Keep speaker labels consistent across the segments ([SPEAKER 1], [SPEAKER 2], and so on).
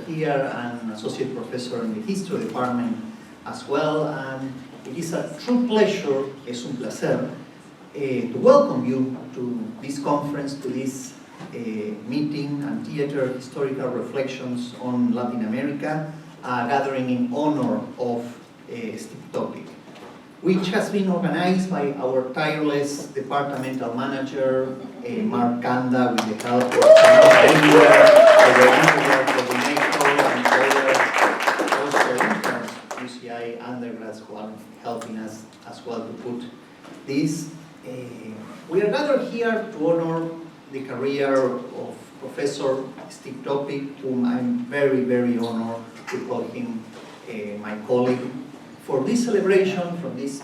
[SPEAKER 1] here and associate professor in the history department as well. And it is a true pleasure, es un placer, to welcome you to this conference, to this meeting, Anteater Historical Reflections on Latin America, gathering in honor of Steve Topik, which has been organized by our tireless departmental manager, Mark Kanda, with the help of Weiner, our undergrad coordinator, and other also interns, UCI undergrads who are helping us as well to put this. We are gathered here to honor the career of Professor Steve Topik, whom I'm very, very honored to call him my colleague. For this celebration, from this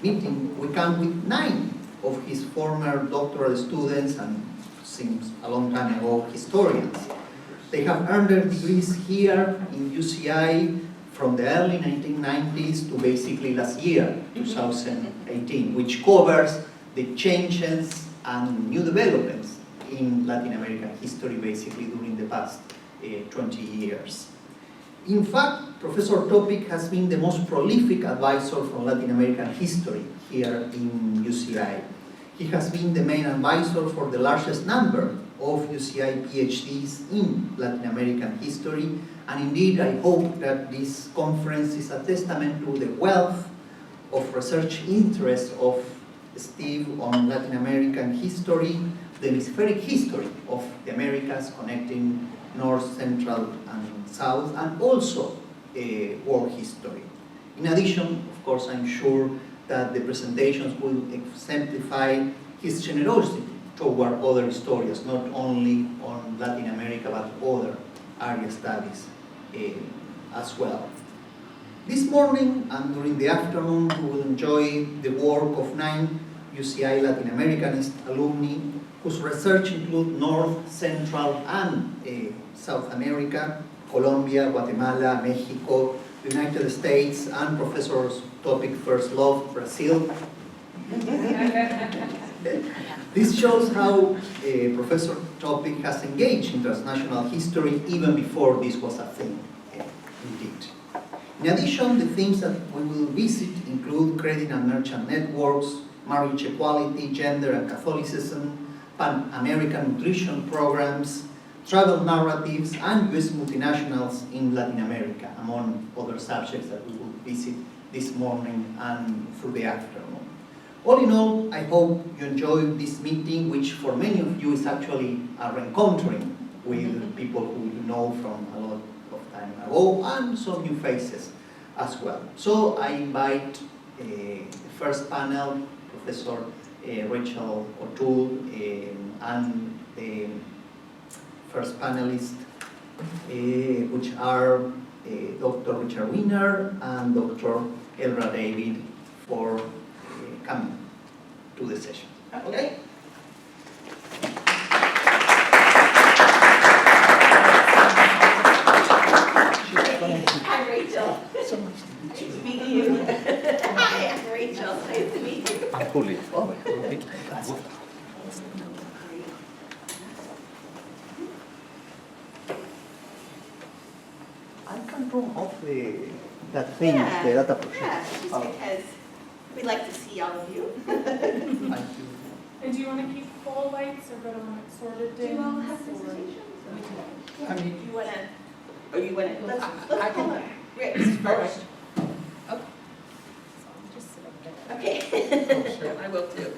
[SPEAKER 1] meeting, we come with 9 of his former doctoral students and, seems a long time ago, historians. They have earned their degrees here in UCI from the early 1990s to basically last year, 2018, which covers the changes and new developments in Latin American history basically during the past 20 years. In fact, Professor Topik has been the most prolific advisor for Latin American history here in UCI. He has been the main advisor for the largest number of UCI PhDs in Latin American history, and indeed I hope that this conference is a testament to the wealth of research interest of Steve on Latin American history, the hemispheric history of the Americas connecting North, Central, and South, and also world history. In addition, of course, I'm sure that the presentations will exemplify his generosity toward other historians, not only on Latin America, but other area studies as well. This morning and during the afternoon, we will enjoy the work of 9 UCI Latin Americanist alumni whose research includes North, Central, and South America, Colombia, Guatemala, Mexico, the United States, and Professor Topik first love, Brazil. This shows how Professor Topik has engaged in transnational history even before this was a thing, indeed. In addition, the themes that we will visit include credit and merchant networks, marriage equality, gender and Catholicism, Pan-American nutrition programs, travel narratives, and US multinationals in Latin America, among other subjects that we will visit this morning and through the afternoon. All in all, I hope you enjoyed this meeting, which for many of you is actually a re-encountering with people who you know from a lot of time ago, and some new faces as well. So I invite the first panel, Professor Rachel O'Toole, and the first panelists, which are Dr. Richard Weiner and Dr. Elra David, for coming to the session. Okay?
[SPEAKER 2] Hi, Rachel.
[SPEAKER 1] So much
[SPEAKER 2] Nice to meet you. Hi, I'm Rachel. Nice to meet you.
[SPEAKER 1] I'm Julio. Oh, okay. I can turn off that thing, the data project.
[SPEAKER 2] Yeah, just because we'd like to see all of you.
[SPEAKER 1] Thank you.
[SPEAKER 3] And do you want to keep full lights or go to one that's sorted
[SPEAKER 2] Do you all have presentations?
[SPEAKER 1] I mean,
[SPEAKER 2] Do you want to, or you want to, let's
[SPEAKER 4] I
[SPEAKER 2] call
[SPEAKER 4] can-
[SPEAKER 2] her Rick first.
[SPEAKER 4] Just sit up there.
[SPEAKER 2] Okay.
[SPEAKER 4] Sure, I will too.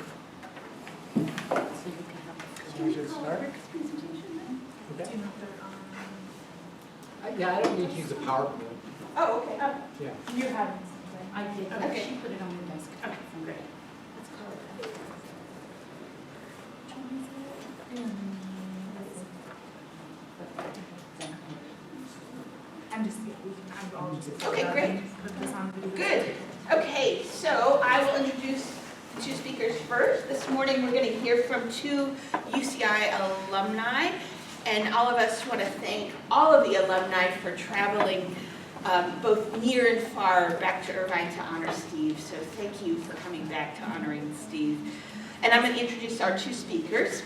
[SPEAKER 1] Should we get started?
[SPEAKER 2] Presentation then?
[SPEAKER 3] Do you know if they're
[SPEAKER 5] Yeah, I don't need to use a PowerPoint.
[SPEAKER 2] Oh, okay.
[SPEAKER 5] Yeah.
[SPEAKER 3] you had something?
[SPEAKER 4] I did.
[SPEAKER 2] Okay.
[SPEAKER 4] She put it on your desk.
[SPEAKER 3] Okay, great.
[SPEAKER 4] Let's call it.
[SPEAKER 3] I'm just, I'll just.
[SPEAKER 2] Okay, great.
[SPEAKER 3] Put this on video.
[SPEAKER 2] Good. Okay, so I will introduce the 2 speakers first. This morning we're going to hear from 2 UCI alumni, and all of us want to thank all of the alumni for traveling both near and far back to Irvine to honor Steve. So thank you for coming back to honoring Steve. And I'm going to introduce our 2 speakers.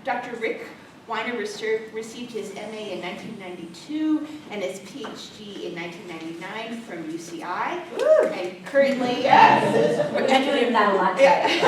[SPEAKER 2] Dr. Rick Weiner received his MA in 1992 and his PhD in 1999 from UCI. And currently, yes.
[SPEAKER 4] We're doing that a lot today.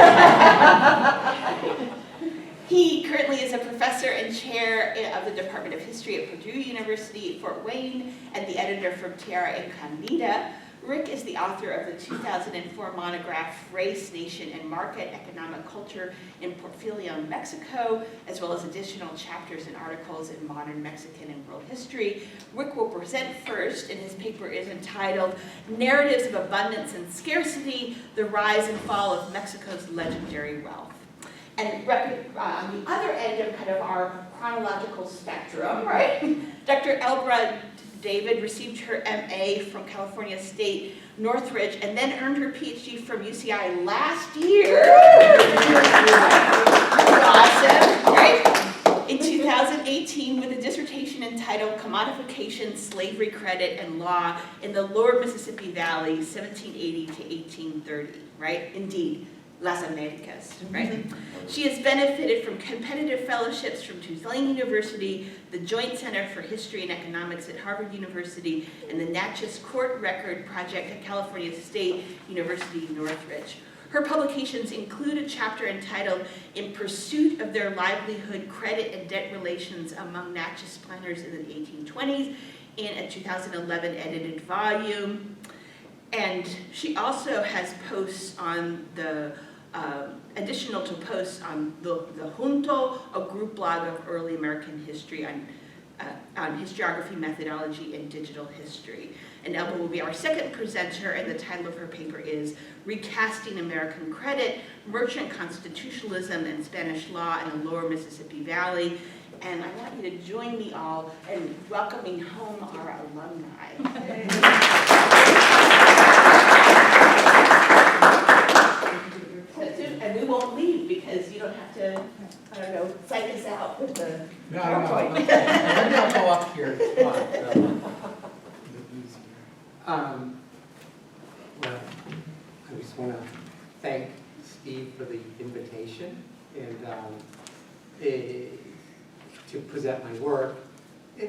[SPEAKER 2] He currently is a professor and chair of the Department of History at Purdue University, Fort Wayne, and the editor from Tierra Incandida. Rick is the author of the 2004 monograph, Race, Nation, and Market, Economic Culture in Porfirio, Mexico, as well as additional chapters and articles in modern Mexican and world history. Rick will present first, and his paper is entitled Narratives of Abundance and Scarcity, The Rise and Fall of Mexico's Legendary Wealth. And on the other end of kind of our chronological spectrum, right? Dr. Elbra David received her MA from California State Northridge and then earned her PhD from UCI last year. Awesome, right? In 2018 with a dissertation entitled Commodification, Slavery Credit, and Law in the Lower Mississippi Valley, 1780 to 1830, right? Indeed. Las Americas, right? She has benefited from competitive fellowships from Tulane University, the Joint Center for History and Economics at Harvard University, and the Natchez Court Record Project at California State University, Northridge. Her publications include a chapter entitled In Pursuit of Their Livelihood, Credit and Debt Relations Among Natchez Planters in the 1820s, in a 2011 edited volume. And she also has posts on the, additional to posts on the Junto, a group blog of early American history on historiography, methodology, and digital history. And Elba will be our second presenter, and the title of her paper is Recasting American Credit, Merchant Constitutionalism and Spanish Law in the Lower Mississippi Valley. And I want you to join me all in welcoming home our alumni. And we won't leave because you don't have to, I don't know, psych us out with the PowerPoint.
[SPEAKER 5] Maybe I'll go up here. Well, I just want to thank Steve for the invitation and to present my work.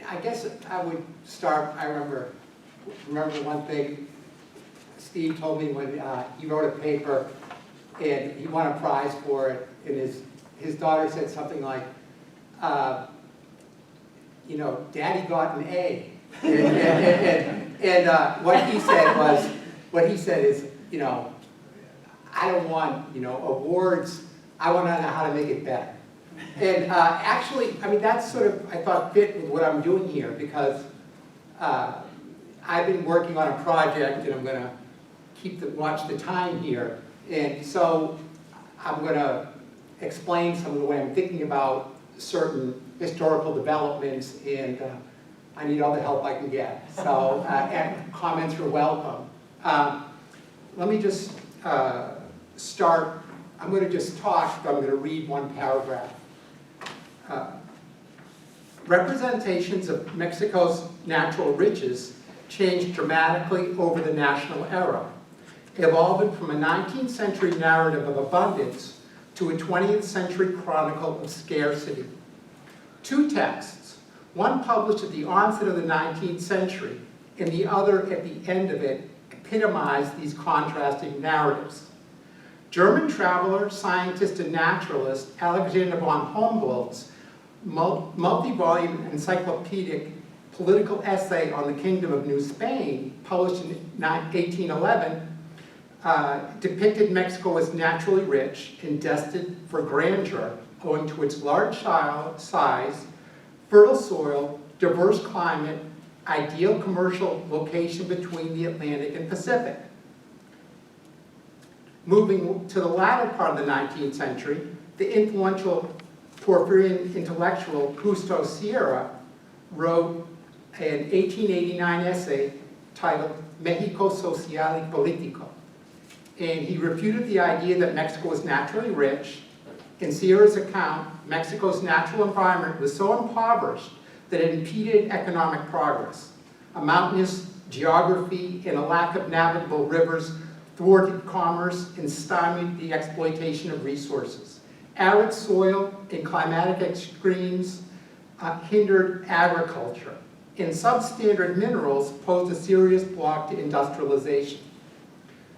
[SPEAKER 5] I guess I would start, I remember one thing Steve told me when he wrote a paper and he won a prize for it, and his daughter said something like, you know, Daddy got an A. And what he said is, you know, I don't want, you know, awards, I want to know how to make it better. And actually, I mean, that's sort of, I thought, fit with what I'm doing here, because I've been working on a project, and I'm going to watch the time here. And so I'm going to explain some of the way I'm thinking about certain historical developments, and I need all the help I can get. So, and comments are welcome. Let me just start. I'm going to just talk, but I'm going to read one paragraph. Representations of Mexico's natural riches changed dramatically over the national era, evolving from a 19th century narrative of abundance to a 20th century chronicle of scarcity. Two texts, one published at the onset of the 19th century and the other at the end of it, epitomize these contrasting narratives. German traveler, scientist, and naturalist Alexander von Humboldt's multi-volume encyclopedic political essay on the Kingdom of New Spain, published in 1811, depicted Mexico as naturally rich and destined for grandeur owing to its large size, fertile soil, diverse climate, ideal commercial location between the Atlantic and Pacific. Moving to the latter part of the 19th century, the influential Porfirian intellectual Justo Sierra wrote an 1889 essay titled Mexico Social y Político. And he refuted the idea that Mexico was naturally rich. In Sierra's account, Mexico's natural environment was so impoverished that it impeded economic progress. A mountainous geography and a lack of navigable rivers thwarted commerce and stymied the exploitation of resources. Arid soil and climatic extremes hindered agriculture, and substandard minerals posed a serious block to industrialization.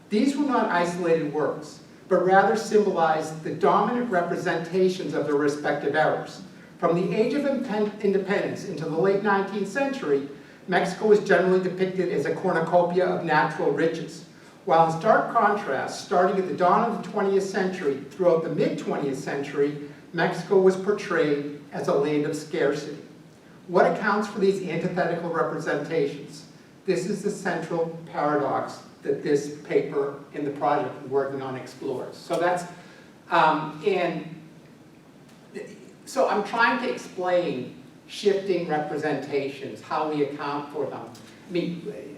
[SPEAKER 5] These were not isolated works, but rather symbolized the dominant representations of their respective eras. From the age of independence into the late 19th century, Mexico was generally depicted as a cornucopia of natural riches, while in stark contrast, starting at the dawn of the 20th century throughout the mid-20th century, Mexico was portrayed as a land of scarcity. What accounts for these antithetical representations? This is the central paradox that this paper and the project we're working on explores. So that's, so I'm trying to explain shifting representations, how we account for them. I mean,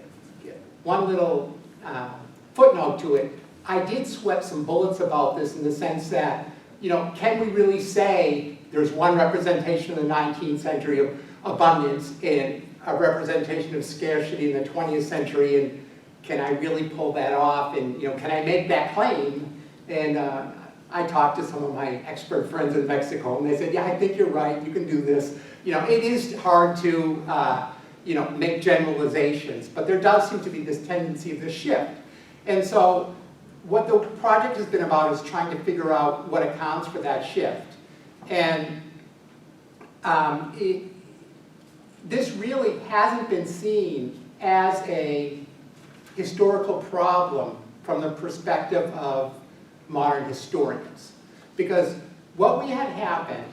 [SPEAKER 5] one little footnote to it, I did sweat some bullets about this in the sense that, you know, can we really say there's one representation in the 19th century of abundance and a representation of scarcity in the 20th century, and can I really pull that off, and, you know, can I make that claim? And I talked to some of my expert friends in Mexico, and they said, yeah, I think you're right, you can do this. You know, it is hard to, you know, make generalizations, but there does seem to be this tendency of this shift. And so what the project has been about is trying to figure out what accounts for that shift. And this really hasn't been seen as a historical problem from the perspective of modern historians. Because what we had happen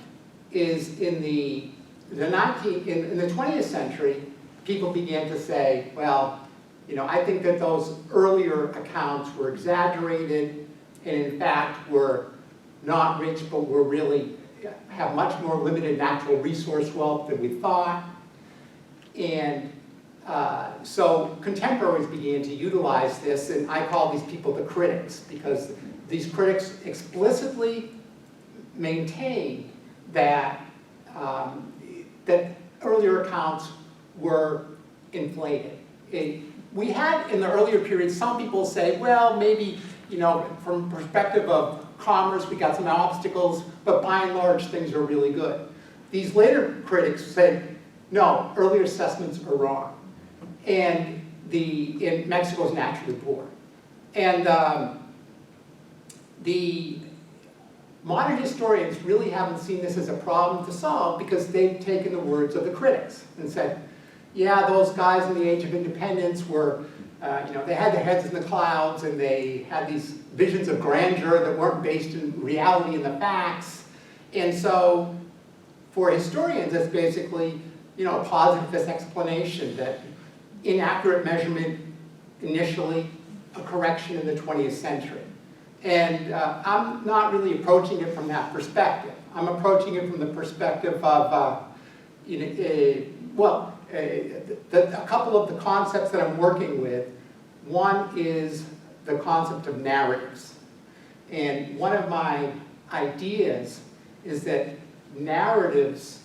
[SPEAKER 5] is in the 20th century, people began to say, well, you know, I think that those earlier accounts were exaggerated, and in fact were not rich, but were really have much more limited natural resource wealth than we thought. And so contemporaries began to utilize this, and I call these people the critics, because these critics explicitly maintain that that earlier accounts were inflated. We had, in the earlier period, some people say, well, maybe, you know, from perspective of commerce, we got some obstacles, but by and large, things are really good. These later critics said, no, earlier assessments are wrong. And Mexico's naturally poor. And the modern historians really haven't seen this as a problem to solve because they've taken the words of the critics and said, yeah, those guys in the Age of Independence were, you know, they had their heads in the clouds and they had these visions of grandeur that weren't based in reality and the facts. And so for historians, it's basically, you know, a positivist explanation that inaccurate measurement initially, a correction in the 20th century. And I'm not really approaching it from that perspective. I'm approaching it from the perspective of, you know, a couple of the concepts that I'm working with. One is the concept of narratives. And one of my ideas is that narratives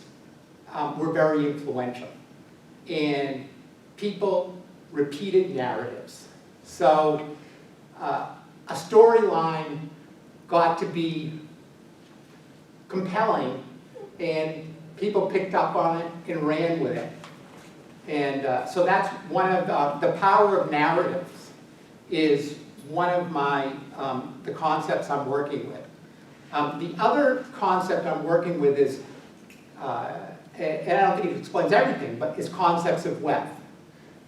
[SPEAKER 5] were very influential. And people repeated narratives. So a storyline got to be compelling, and people picked up on it and ran with it. And so that's one of the power of narratives is one of my the concepts I'm working with. The other concept I'm working with is, and I don't think it explains everything, but it's concepts of wealth.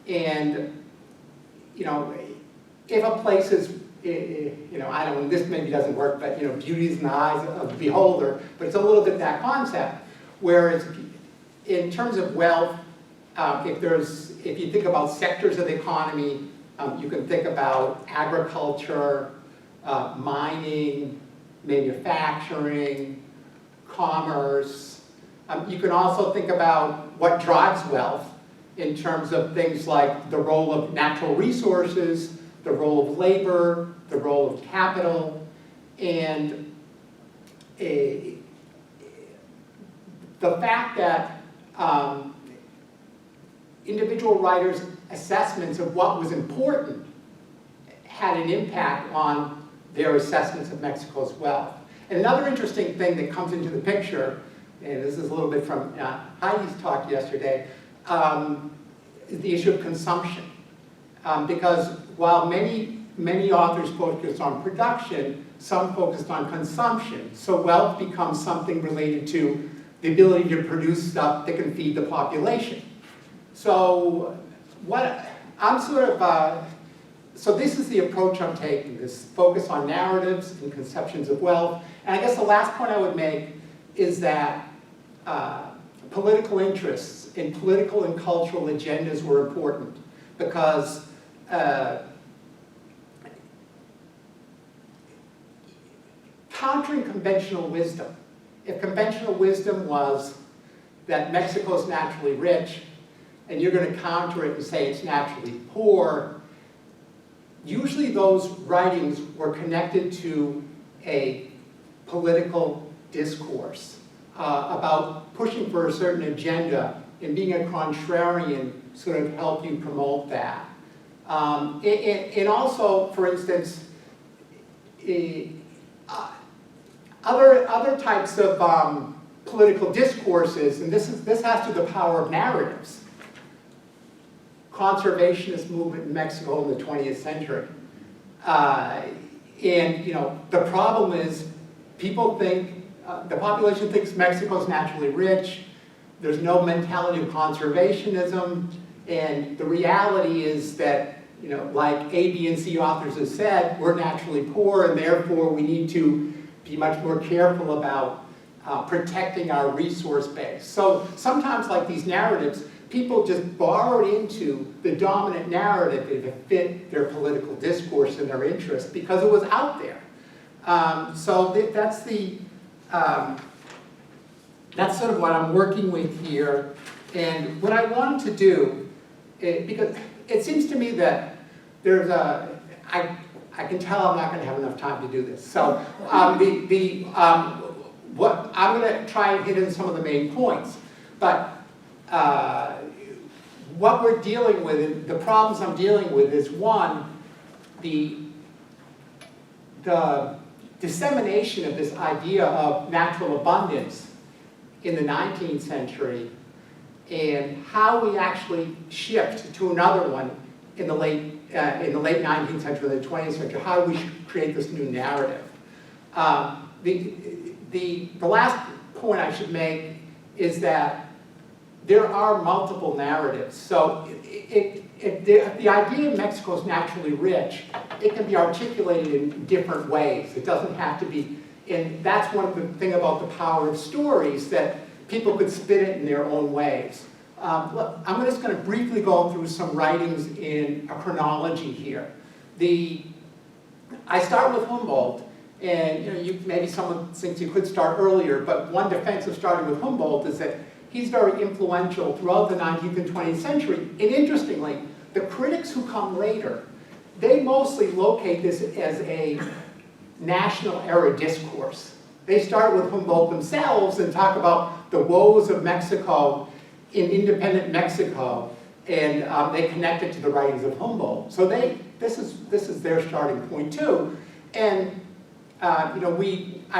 [SPEAKER 5] And you know, if a place is, you know, I don't know, this maybe doesn't work, but you know, beauty is in the eyes of the beholder, but it's a little bit that concept. Whereas in terms of wealth, if you think about sectors of the economy, you can think about agriculture, mining, manufacturing, commerce. You can also think about what drives wealth in terms of things like the role of natural resources, the role of labor, the role of capital, and the fact that individual writers' assessments of what was important had an impact on their assessments of Mexico's wealth. And another interesting thing that comes into the picture, and this is a little bit from Heidi's talk yesterday, is the issue of consumption. Because while many authors focused on production, some focused on consumption. So wealth becomes something related to the ability to produce stuff that can feed the population. So so this is the approach I'm taking, this focus on narratives and conceptions of wealth. And I guess the last point I would make is that political interests and political and cultural agendas were important because countering conventional wisdom. If conventional wisdom was that Mexico is naturally rich, and you're going to counter it and say it's naturally poor, usually those writings were connected to a political discourse about pushing for a certain agenda, and being a contrarian sort of helped you promote that. And also, for instance, other types of political discourses, and this has to do with the power of narratives. Conservationist movement in Mexico in the 20th century. And the problem is people think, the population thinks Mexico's naturally rich, there's no mentality of conservationism, and the reality is that, like A, B, and C authors have said, we're naturally poor, and therefore we need to be much more careful about protecting our resource base. So sometimes, like these narratives, people just borrowed into the dominant narrative to fit their political discourse and their interest because it was out there. So that's sort of what I'm working with here. And what I wanted to do, because it seems to me that there's I can tell I'm not going to have enough time to do this. So what I'm going to try and hit in some of the main points. But what we're dealing with, the problems I'm dealing with is one, the dissemination of this idea of natural abundance in the 19th century and how we actually shift to another one in the late 19th century, the 20th century, how we should create this new narrative. The last point I should make is that there are multiple narratives. So if the idea of Mexico is naturally rich, it can be articulated in different ways. It doesn't have to be, and that's one of the thing about the power of stories, that people could spin it in their own ways. I'm just going to briefly go through some writings in a chronology here. I start with Humboldt, and maybe someone thinks you could start earlier, but one defense of starting with Humboldt is that he's very influential throughout the 19th and 20th century. And interestingly, the critics who come later, they mostly locate this as a national era discourse. They start with Humboldt themselves and talk about the woes of Mexico in independent Mexico, and they connect it to the writings of Humboldt. So this is their starting point too. And I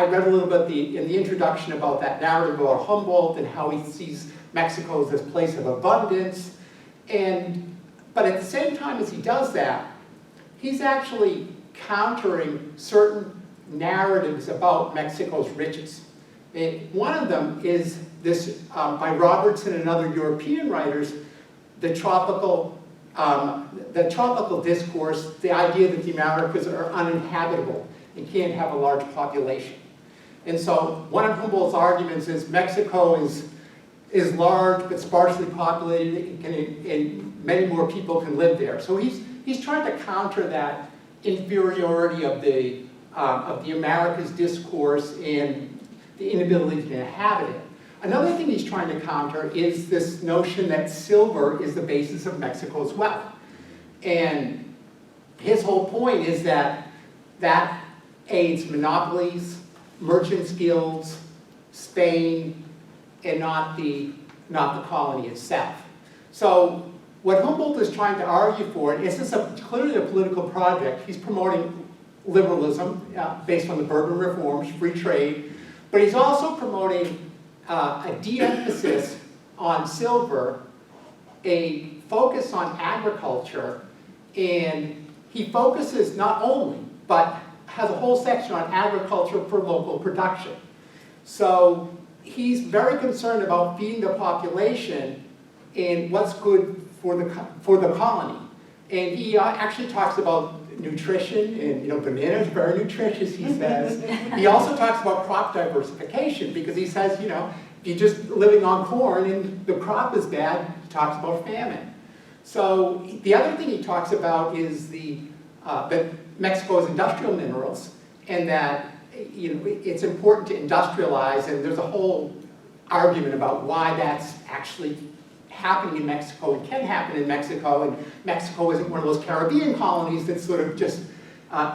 [SPEAKER 5] read a little bit in the introduction about that narrative about Humboldt and how he sees Mexico as this place of abundance. But at the same time as he does that, he's actually countering certain narratives about Mexico's riches. And one of them is this, by Robertson and other European writers, the tropical discourse, the idea that the Americas are uninhabitable and can't have a large population. And so one of Humboldt's arguments is Mexico is large but sparsely populated, and many more people can live there. So he's trying to counter that inferiority of the Americas discourse and the inability to inhabit it. Another thing he's trying to counter is this notion that silver is the basis of Mexico's wealth. And his whole point is that aids monopolies, merchants' guilds, Spain, and not the colony itself. So what Humboldt is trying to argue for, and this is clearly a political project, he's promoting liberalism based on the Bourbon reforms, free trade, but he's also promoting a de-emphasis on silver, a focus on agriculture, and he focuses not only, but has a whole section on agriculture for local production. So he's very concerned about feeding the population and what's good for the colony. And he actually talks about nutrition, and bananas are very nutritious, he says. He also talks about crop diversification, because he says, if you're just living on corn and the crop is bad, he talks about famine. So the other thing he talks about is that Mexico's industrial minerals, and that it's important to industrialize, and there's a whole argument about why that's actually happening in Mexico and can happen in Mexico, and Mexico isn't one of those Caribbean colonies that's sort of just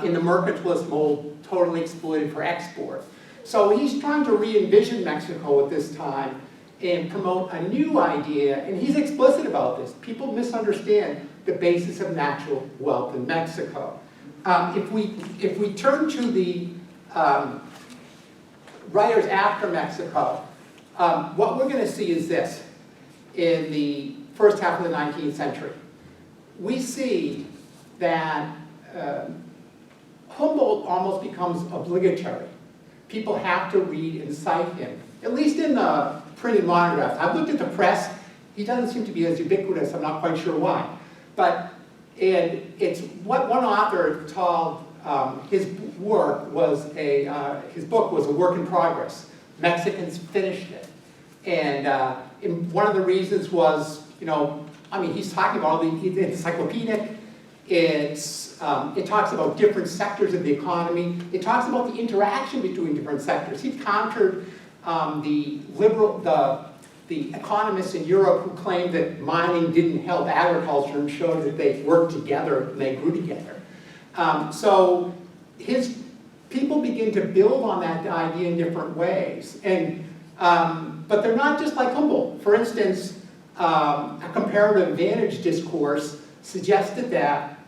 [SPEAKER 5] in the mercantilist mold, totally exploited for export. So he's trying to re-envision Mexico at this time and promote a new idea, and he's explicit about this. People misunderstand the basis of natural wealth in Mexico. If we turn to the writers after Mexico, what we're going to see is this. In the first half of the 19th century, we see that Humboldt almost becomes obligatory. People have to read and cite him, at least in the printed monographs. I've looked at the press. He doesn't seem to be as ubiquitous. I'm not quite sure why. But it's what one author called his book was a work in progress. Mexicans finished it. And one of the reasons was, he's talking about it's encyclopedic. It talks about different sectors of the economy. It talks about the interaction between different sectors. He countered the economists in Europe who claimed that mining didn't help agriculture, and showed that they worked together and they grew together. So his people begin to build on that idea in different ways. But they're not just like Humboldt. For instance, a comparative advantage discourse suggested that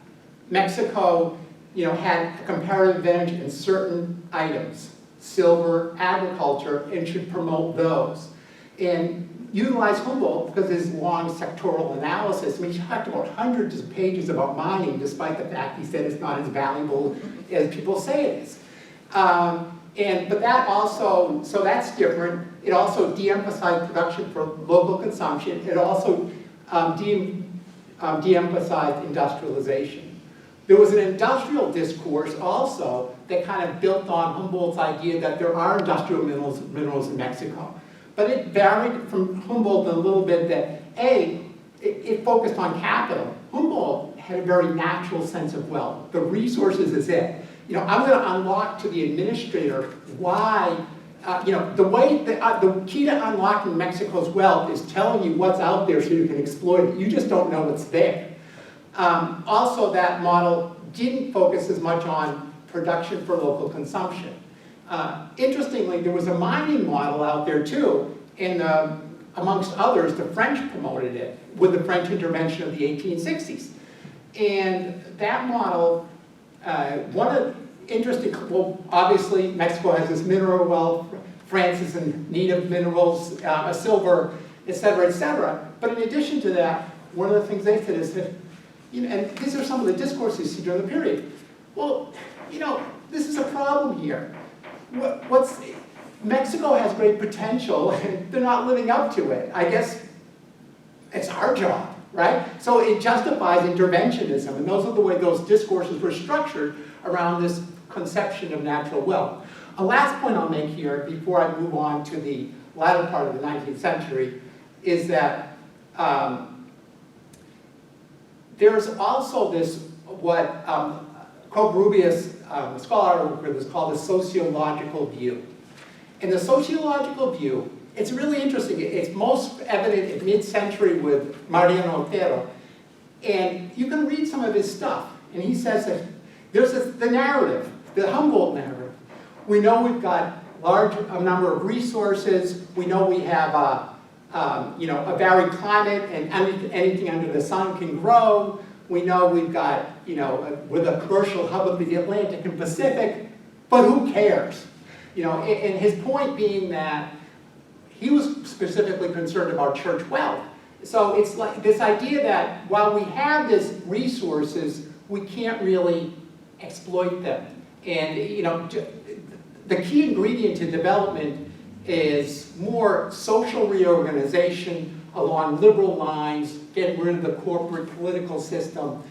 [SPEAKER 5] Mexico, had a comparative advantage in certain items, silver, agriculture, and should promote those. And utilize Humboldt because of his long sectoral analysis. He talked about hundreds of pages about mining, despite the fact he said it's not as valuable as people say it is. But that also, so that's different. It also de-emphasized production for local consumption. It also de-emphasized industrialization. There was an industrial discourse also that kind of built on Humboldt's idea that there are industrial minerals in Mexico. But it varied from Humboldt a little bit that, it focused on capital. Humboldt had a very natural sense of wealth. The resources is it. I'm going to unlock to the administrator why, the key to unlocking Mexico's wealth is telling you what's out there so you can exploit it. You just don't know what's there. Also, that model didn't focus as much on production for local consumption. Interestingly, there was a mining model out there too, and amongst others, the French promoted it with the French intervention of the 1860s. And that model, obviously Mexico has this mineral wealth, France is in need of minerals, silver, et cetera, but in addition to that, one of the things they said is that, and these are some of the discourses during the period, well, this is a problem here. Mexico has great potential, and they're not living up to it. I guess it's our job, right? So it justifies interventionism, and those are the way those discourses were structured around this conception of natural wealth. A last point I'll make here, before I move on to the latter part of the 19th century, is that there's also this, what Covarrubias, a scholar is called the sociological view. And the sociological view, it's really interesting. It's most evident in mid-century with Mariano Otero. And you can read some of his stuff. And he says that there's the narrative, the Humboldt narrative. We know we've got a number of resources. We know we have a varied climate, and anything under the sun can grow. We know we've got, with a commercial hub of the Atlantic and Pacific, but who cares? And his point being that he was specifically concerned about church wealth. So it's like this idea that while we have these resources, we can't really exploit them. And the key ingredient to development is more social reorganization along liberal lines, getting rid of the corporate political system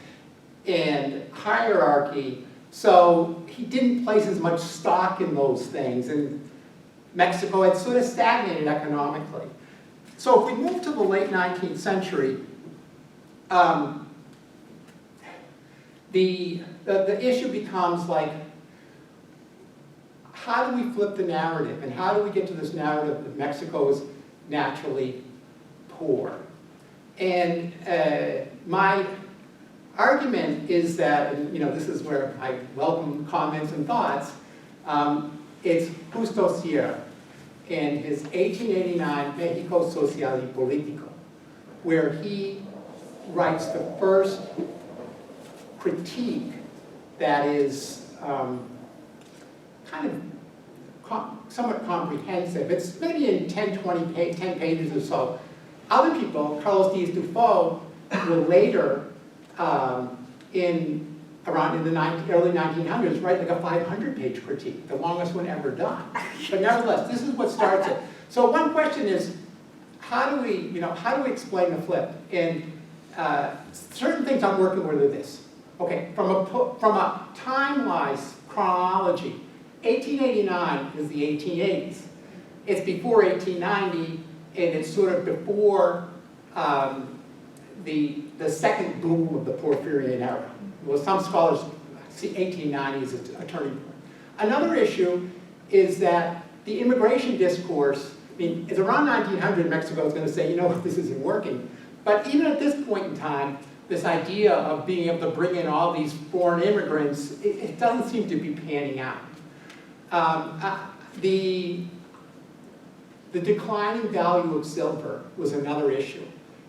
[SPEAKER 5] and hierarchy. So he didn't place as much stock in those things, and Mexico had sort of stagnated economically. So if we move to the late 19th century, the issue becomes like, how do we flip the narrative, and how do we get to this narrative that Mexico is naturally poor? And my argument is that, and this is where I welcome comments and thoughts, it's Justo Sierra and his 1889 Mexico Social y Político, where he writes the first critique that is kind of somewhat comprehensive. It's maybe in 10 pages or so. Other people, Carlos Diaz Dufo, will later, in the early 1900s, write like a 500-page critique, the longest one ever done. But nevertheless, this is what starts it. So one question is, how do we explain the flip? And certain things I'm working with are this. Okay, from a time-wise chronology, 1889 is the 1880s. It's before 1890, and it's sort of before the second boom of the Porfirian era. Well, some scholars see 1890 as a turning point. Another issue is that the immigration discourse, it's around 1900 Mexico is going to say, this isn't working. But even at this point in time, this idea of being able to bring in all these foreign immigrants, it doesn't seem to be panning out. The declining value of silver was another issue.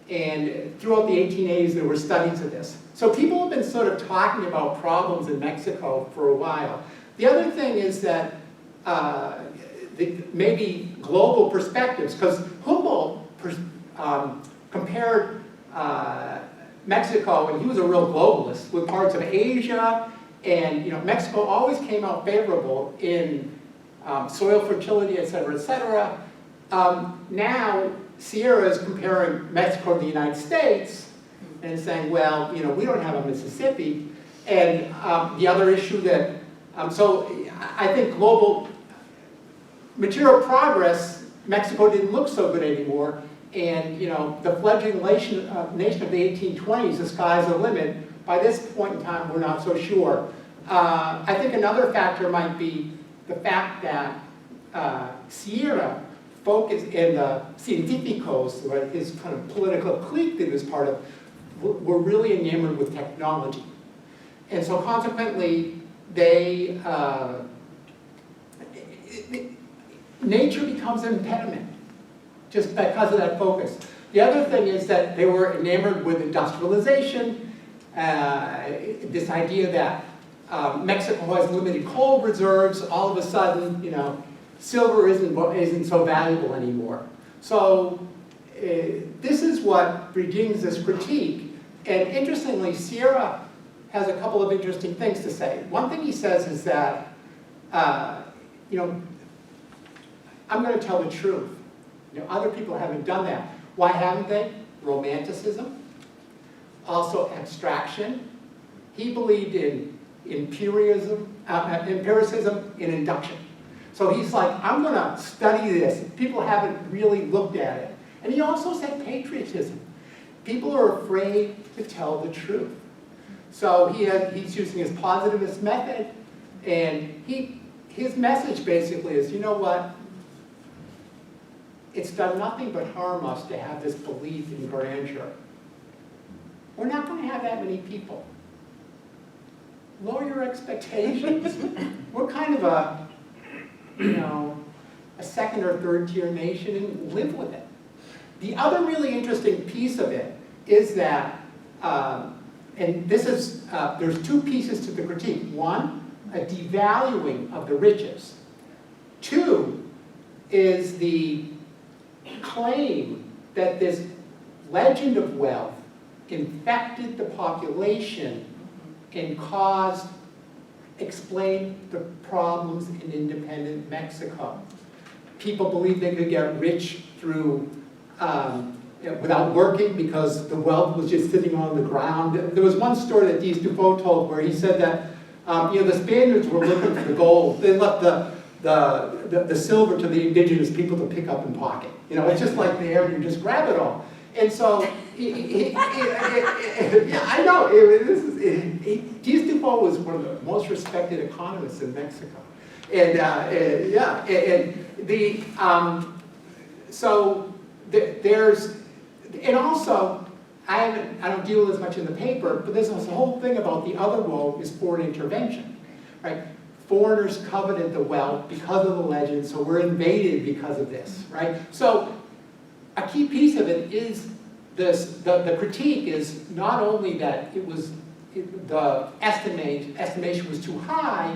[SPEAKER 5] And throughout the 1880s, there were studies of this. So people have been sort of talking about problems in Mexico for a while. The other thing is that maybe global perspectives, because Humboldt compared Mexico, and he was a real globalist, with parts of Asia, and Mexico always came out favorable in soil fertility, et cetera, et cetera. Now, Sierra is comparing Mexico to the United States and saying, well, we don't have a Mississippi. And the other issue that, so I think global material progress, Mexico didn't look so good anymore. And the fledgling nation of the 1820s, the sky's the limit. By this point in time, we're not so sure. I think another factor might be the fact that Sierra focused in the científicos, right, his kind of political clique that he was part of, were really enamored with technology. And so consequently, nature becomes an impediment just because of that focus. The other thing is that they were enamored with industrialization, this idea that Mexico has limited coal reserves. All of a sudden, silver isn't so valuable anymore. So this is what begins this critique. And interestingly, Sierra has a couple of interesting things to say. One thing he says is that, I'm going to tell the truth. Other people haven't done that. Why haven't they? Romanticism, also abstraction. He believed in empiricism, and induction. So he's like, I'm going to study this. People haven't really looked at it. And he also said patriotism. People are afraid to tell the truth. So he's using his positivist method, and his message basically is, you know what? It's done nothing but harm us to have this belief in grandeur. We're not going to have that many people. Lower your expectations. We're kind of a second or third tier nation, and live with it. The other really interesting piece of it is that, and this is, there's two pieces to the critique. One, a devaluing of the riches. Two, is the claim that this legend of wealth infected the population and explained the problems in independent Mexico. People believed they could get rich through without working because the wealth was just sitting on the ground. There was one story that Diaz Dufaux told where he said that the Spaniards were looking for the gold. They left the silver to the indigenous people to pick up and pocket. It's just like there, you just grab it all. And so, yeah, I know. Diaz Dufaux was one of the most respected economists in Mexico. And and also, I don't deal with as much in the paper, but there's this whole thing about the other woe is foreign intervention, right? Foreigners coveted the wealth because of the legend, so we're invaded because of this, right? So a key piece of it is the critique is not only that the estimation was too high,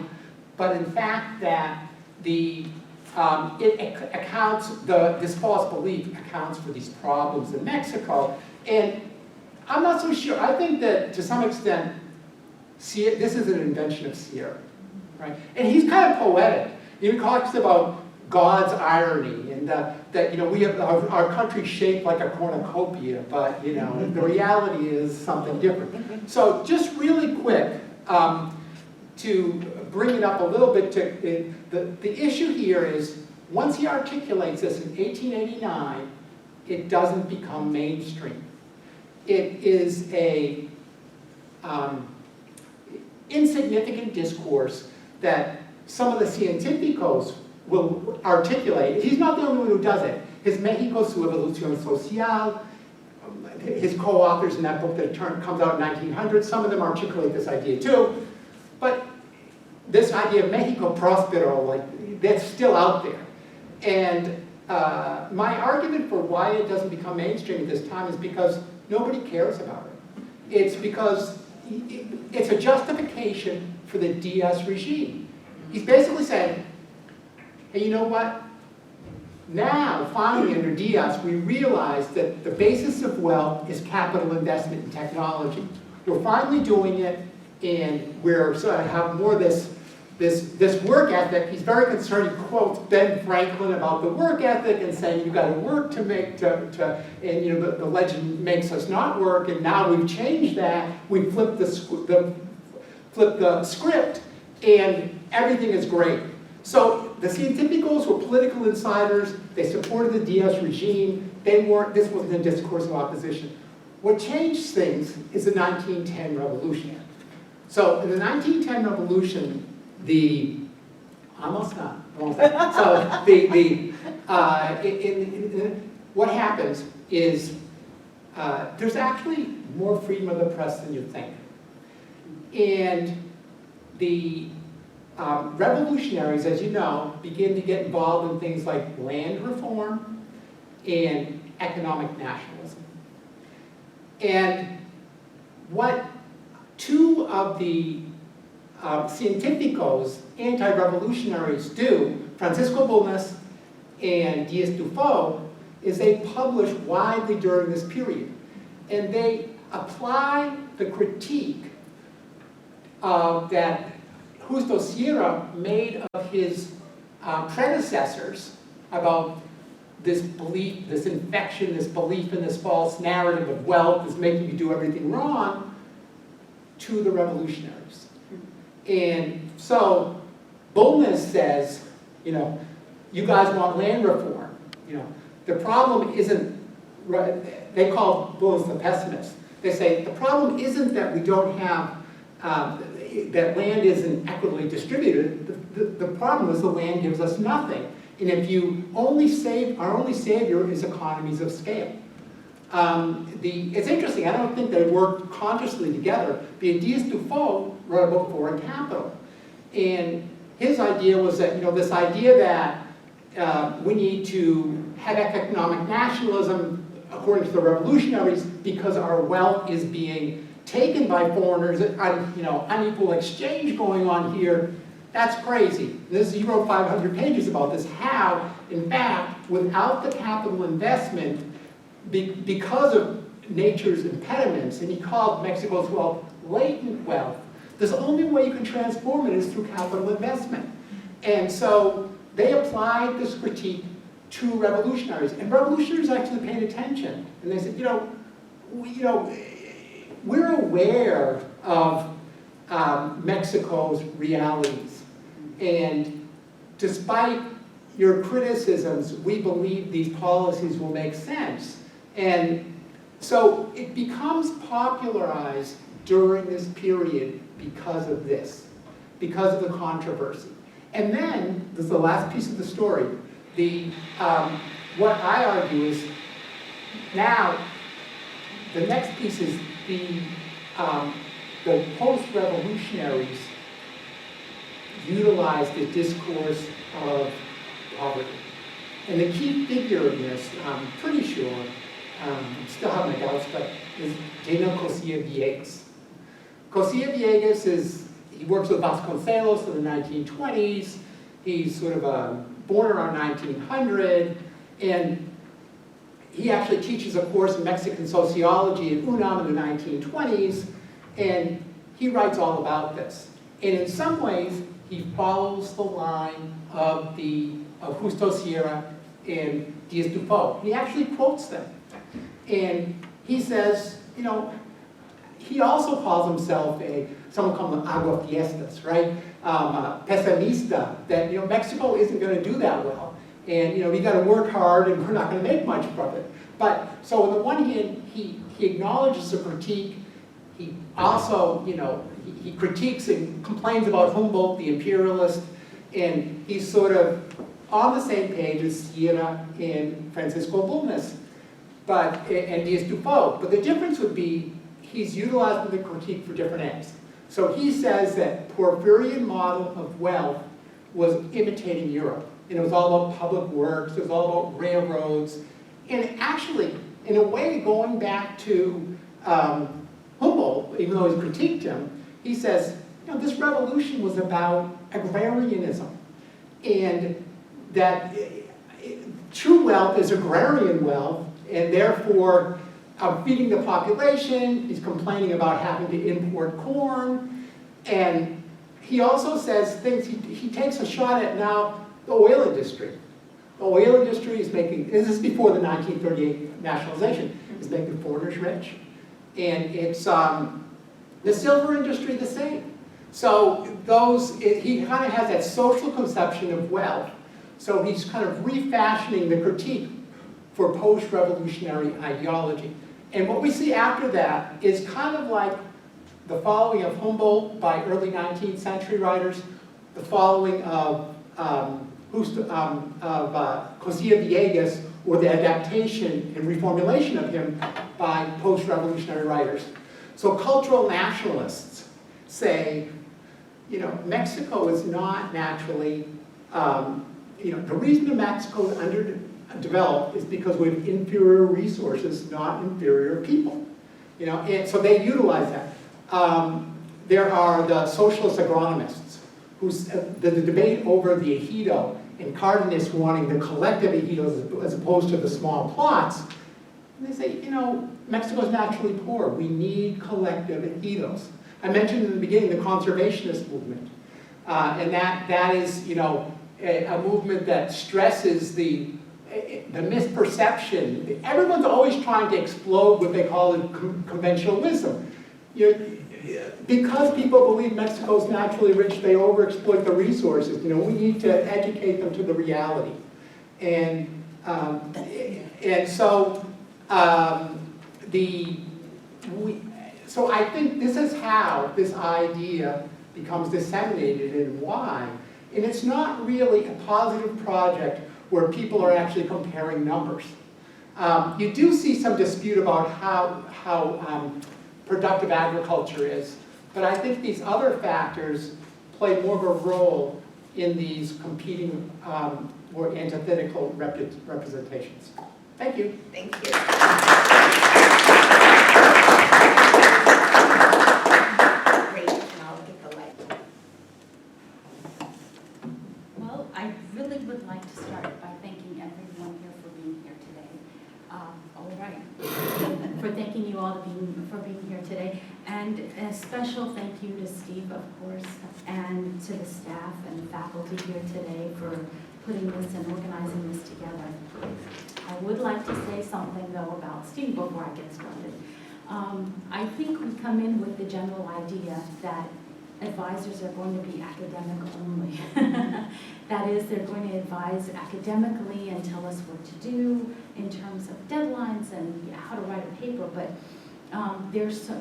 [SPEAKER 5] but in fact that this false belief accounts for these problems in Mexico. And I'm not so sure. I think that to some extent, this is an invention of Sierra, right? And he's kind of poetic. He talks about God's irony and that we have our country shaped like a cornucopia, but the reality is something different. So just really quick to bring it up a little bit. The issue here is once he articulates this in 1889, it doesn't become mainstream. It is a insignificant discourse that some of the científicos will articulate. He's not the only one who does it. His México, su evolución social, his co-authors in that book that comes out in 1900, some of them articulate this idea too. But this idea of Mexico Prospero, that's still out there. And my argument for why it doesn't become mainstream at this time is because nobody cares about it. It's because it's a justification for the Diaz regime. He's basically saying, hey, you know what? Now, finally, under Diaz, we realize that the basis of wealth is capital investment in technology. We're finally doing it, and we're sort of have more of this work ethic. He's very concerned. He quotes Ben Franklin about the work ethic and saying you've got to work to make and the legend makes us not work. And now we've changed that. We flipped the script, and everything is great. So the Científicos were political insiders. They supported the Diaz regime. This wasn't a discourse of opposition. What changed things is the 1910 revolution. So in the 1910 revolution, what happens is there's actually more freedom of the press than you think. And the revolutionaries, as you know, begin to get involved in things like land reform and economic nationalism. And what two of the Científicos, anti-revolutionaries do, Francisco Bulnes and Diaz Dufaux, is they publish widely during this period. And they apply the critique that Justo Sierra made of his predecessors about this belief, this infection, this belief in this false narrative of wealth is making you do everything wrong, to the revolutionaries. And so Bulnes says, you guys want land reform. The problem isn't, they call Bulnes the pessimist. They say the problem isn't that we don't have, that land isn't equitably distributed. The problem is the land gives us nothing. And if you our only savior is economies of scale. It's interesting, I don't think they worked consciously together. Diaz Dufaux wrote about foreign capital. And his idea was that, this idea that we need to have economic nationalism according to the revolutionaries because our wealth is being taken by foreigners, unequal exchange going on here. That's crazy. He wrote 500 pages about this, how, in fact, without the capital investment, because of nature's impediments, and he called Mexico's wealth latent wealth, the only way you can transform it is through capital investment. And so they applied this critique to revolutionaries, and revolutionaries actually paid attention. And they said, we're aware of Mexico's realities, and despite your criticisms, we believe these policies will make sense. And so it becomes popularized during this period because of this, because of the controversy. And then, this is the last piece of the story, what I argue is, now, the next piece is the post-revolutionaries utilized the discourse of poverty. And the key figure in this, I'm pretty sure, still have my doubts, but is Daniel Cosilla Villegas. Cosilla Villegas he works with Vasconcelos in the 1920s. He's sort of born around 1900, and he actually teaches a course in Mexican sociology at UNAM in the 1920s, and he writes all about this. And in some ways, he follows the line of Justo Sierra and Díaz Dufaux. He actually quotes them. And he says, he also calls himself someone called him aguafiestas, right? Pesimista, that Mexico isn't going to do that well. And we got to work hard and we're not going to make much profit. But so on the one hand, he acknowledges the critique. He also, he critiques and complains about Humboldt, the imperialist, and he's sort of on the same page as Sierra and Francisco Bulnes, and Díaz Dufaux. But the difference would be he's utilizing the critique for different ends. So he says that Porfirian model of wealth was imitating Europe. And it was all about public works, it was all about railroads. And actually, in a way, going back to Humboldt, even though he's critiqued him, he says, this revolution was about agrarianism. And that true wealth is agrarian wealth, and therefore, feeding the population, he's complaining about having to import corn, and he also says things, he takes a shot at now the oil industry. The oil industry is making, this is before the 1938 nationalization, is making foreigners rich. And it's, the silver industry the same. So he kind of has that social conception of wealth. So he's kind of refashioning the critique for post-revolutionary ideology. And what we see after that is kind of like the following of Humboldt by early 19th century writers, the following of Cosilla Villegas, or the adaptation and reformulation of him by post-revolutionary writers. So cultural nationalists say, Mexico is not naturally, the reason that Mexico is underdeveloped is because we have inferior resources, not inferior people. And so they utilize that. There are the socialist agronomists, the debate over the ejido, and Cardenas wanting the collective ejidos as opposed to the small plots. And they say, Mexico is naturally poor. We need collective ejidos. I mentioned in the beginning the conservationist movement. And that is, a movement that stresses the misperception. Everyone's always trying to explode what they call conventional wisdom. Because people believe Mexico is naturally rich, they overexploit the resources. We need to educate them to the reality. And so so I think this is how this idea becomes disseminated and why. And it's not really a positive project where people are actually comparing numbers. You do see some dispute about how productive agriculture is, but I think these other factors play more of a role in these competing or antithetical representations. Thank you.
[SPEAKER 2] Thank you. Great, and I'll get the light.
[SPEAKER 4] Well, I really would like to start by thanking everyone here
[SPEAKER 6] you all for being here today. And a special thank you to Steve, of course, and to the staff and faculty here today for putting this and organizing this together. I would like to say something, though, about Steve before I get started. I think we come in with the general idea that advisors are going to be academic only. That is, they're going to advise academically and tell us what to do in terms of deadlines and how to write a paper, but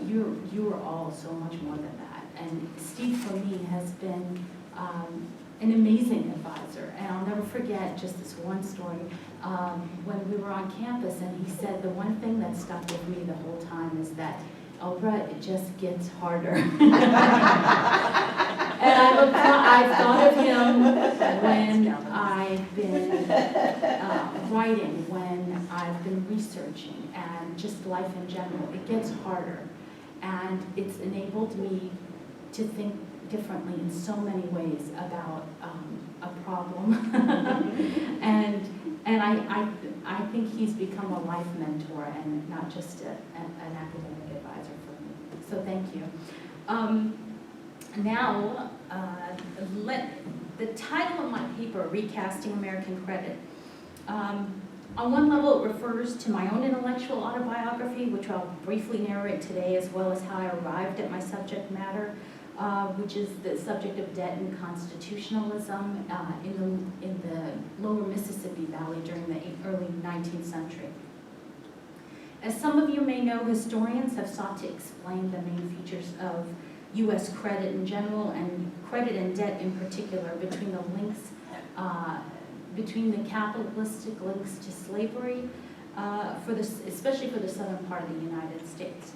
[SPEAKER 6] you are all so much more than that. And Steve, for me, has been an amazing advisor. And I'll never forget just this one story when we were on campus, and he said the one thing that stuck with me the whole time is that, Oprah, it just gets harder. And I've thought of him when I've been writing, when I've been researching, and just life in general. It gets harder. And it's enabled me to think differently in so many ways about a problem. and I think he's become a life mentor and not just an academic advisor for me. So thank you. Now, the title of my paper, Recasting American Credit. On one level, it refers to my own intellectual autobiography, which I'll briefly narrate today, as well as how I arrived at my subject matter, which is the subject of debt and constitutionalism in the lower Mississippi Valley during the early 19th century. As some of you may know, historians have sought to explain the main features of U.S. credit in general and credit and debt in particular, between the links, between the capitalistic links to slavery, especially for the southern part of the United States.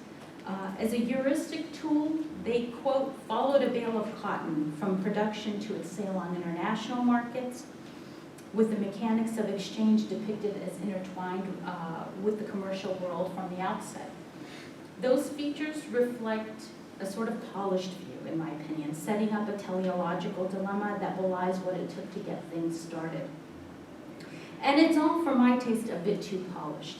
[SPEAKER 6] As a heuristic tool, they, quote, followed a bale of cotton from production to its sale on international markets, with the mechanics of exchange depicted as intertwined with the commercial world from the outset. Those features reflect a sort of polished view, in my opinion, setting up a teleological dilemma that belies what it took to get things started. And it's all, for my taste, a bit too polished.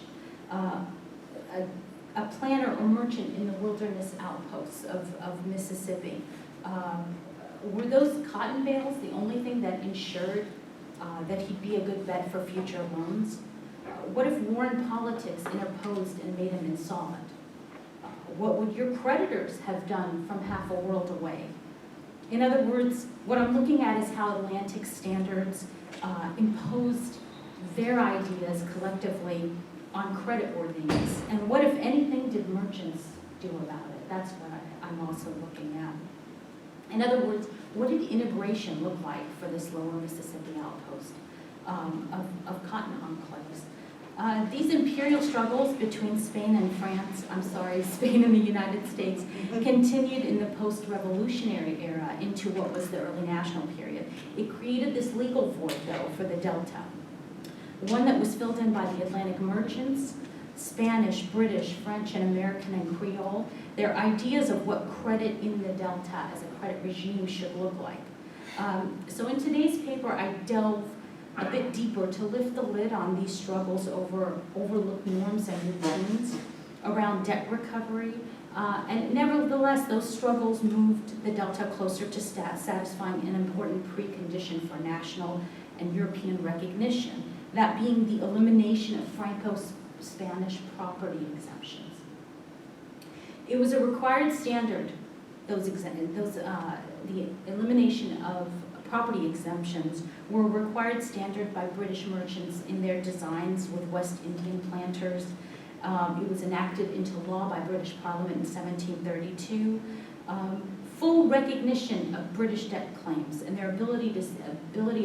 [SPEAKER 6] A planter or merchant in the wilderness outposts of Mississippi. Were those cotton bales the only thing that ensured that he'd be a good bet for future loans? What if foreign politics interposed and made him insolvent? What would your creditors have done from half a world away? In other words, what I'm looking at is how Atlantic standards imposed their ideas collectively on creditworthiness. And what, if anything, did merchants do about it? That's what I'm also looking at. In other words, what did integration look like for this lower Mississippi outpost of cotton enclaves? These imperial struggles between Spain and Spain and the United States continued in the post-revolutionary era into what was the early national period. It created this legal void, though, for the Delta, one that was filled in by the Atlantic merchants, Spanish, British, French, and American and Creole, their ideas of what credit in the Delta as a credit regime should look like. So in today's paper, I delve a bit deeper to lift the lid on these struggles over overlooked norms and routines around debt recovery. And nevertheless, those struggles moved the Delta closer to satisfying an important precondition for national and European recognition, that being the elimination of Franco-Spanish property exemptions. It was a required standard, the elimination of property exemptions were a required standard by British merchants in their designs with West Indian planters. It was enacted into law by British Parliament in 1732. Full recognition of British debt claims and their ability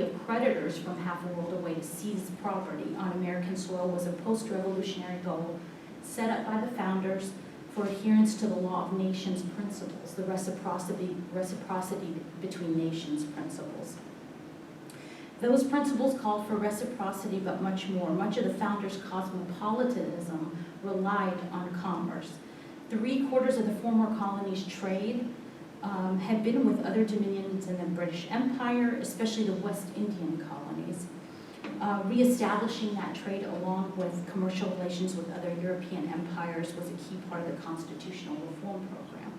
[SPEAKER 6] of creditors from half a world away to seize property on American soil was a post-revolutionary goal set up by the founders for adherence to the law of nations principles, the reciprocity between nations principles. Those principles called for reciprocity, but much more. Much of the founders' cosmopolitanism relied on commerce. 3/4 of the former colonies' trade had been with other dominions in the British Empire, especially the West Indian colonies. Reestablishing that trade along with commercial relations with other European empires was a key part of the constitutional reform program.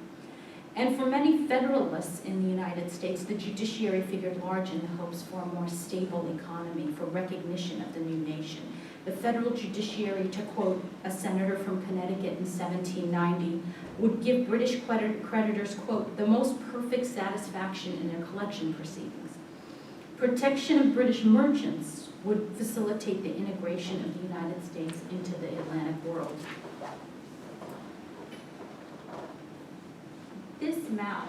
[SPEAKER 6] And for many Federalists in the United States, the judiciary figured large in the hopes for a more stable economy, for recognition of the new nation. The federal judiciary, to quote a senator from Connecticut in 1790, would give British creditors, quote, the most perfect satisfaction in their collection proceedings. Protection of British merchants would facilitate the integration of the United States into the Atlantic world. This map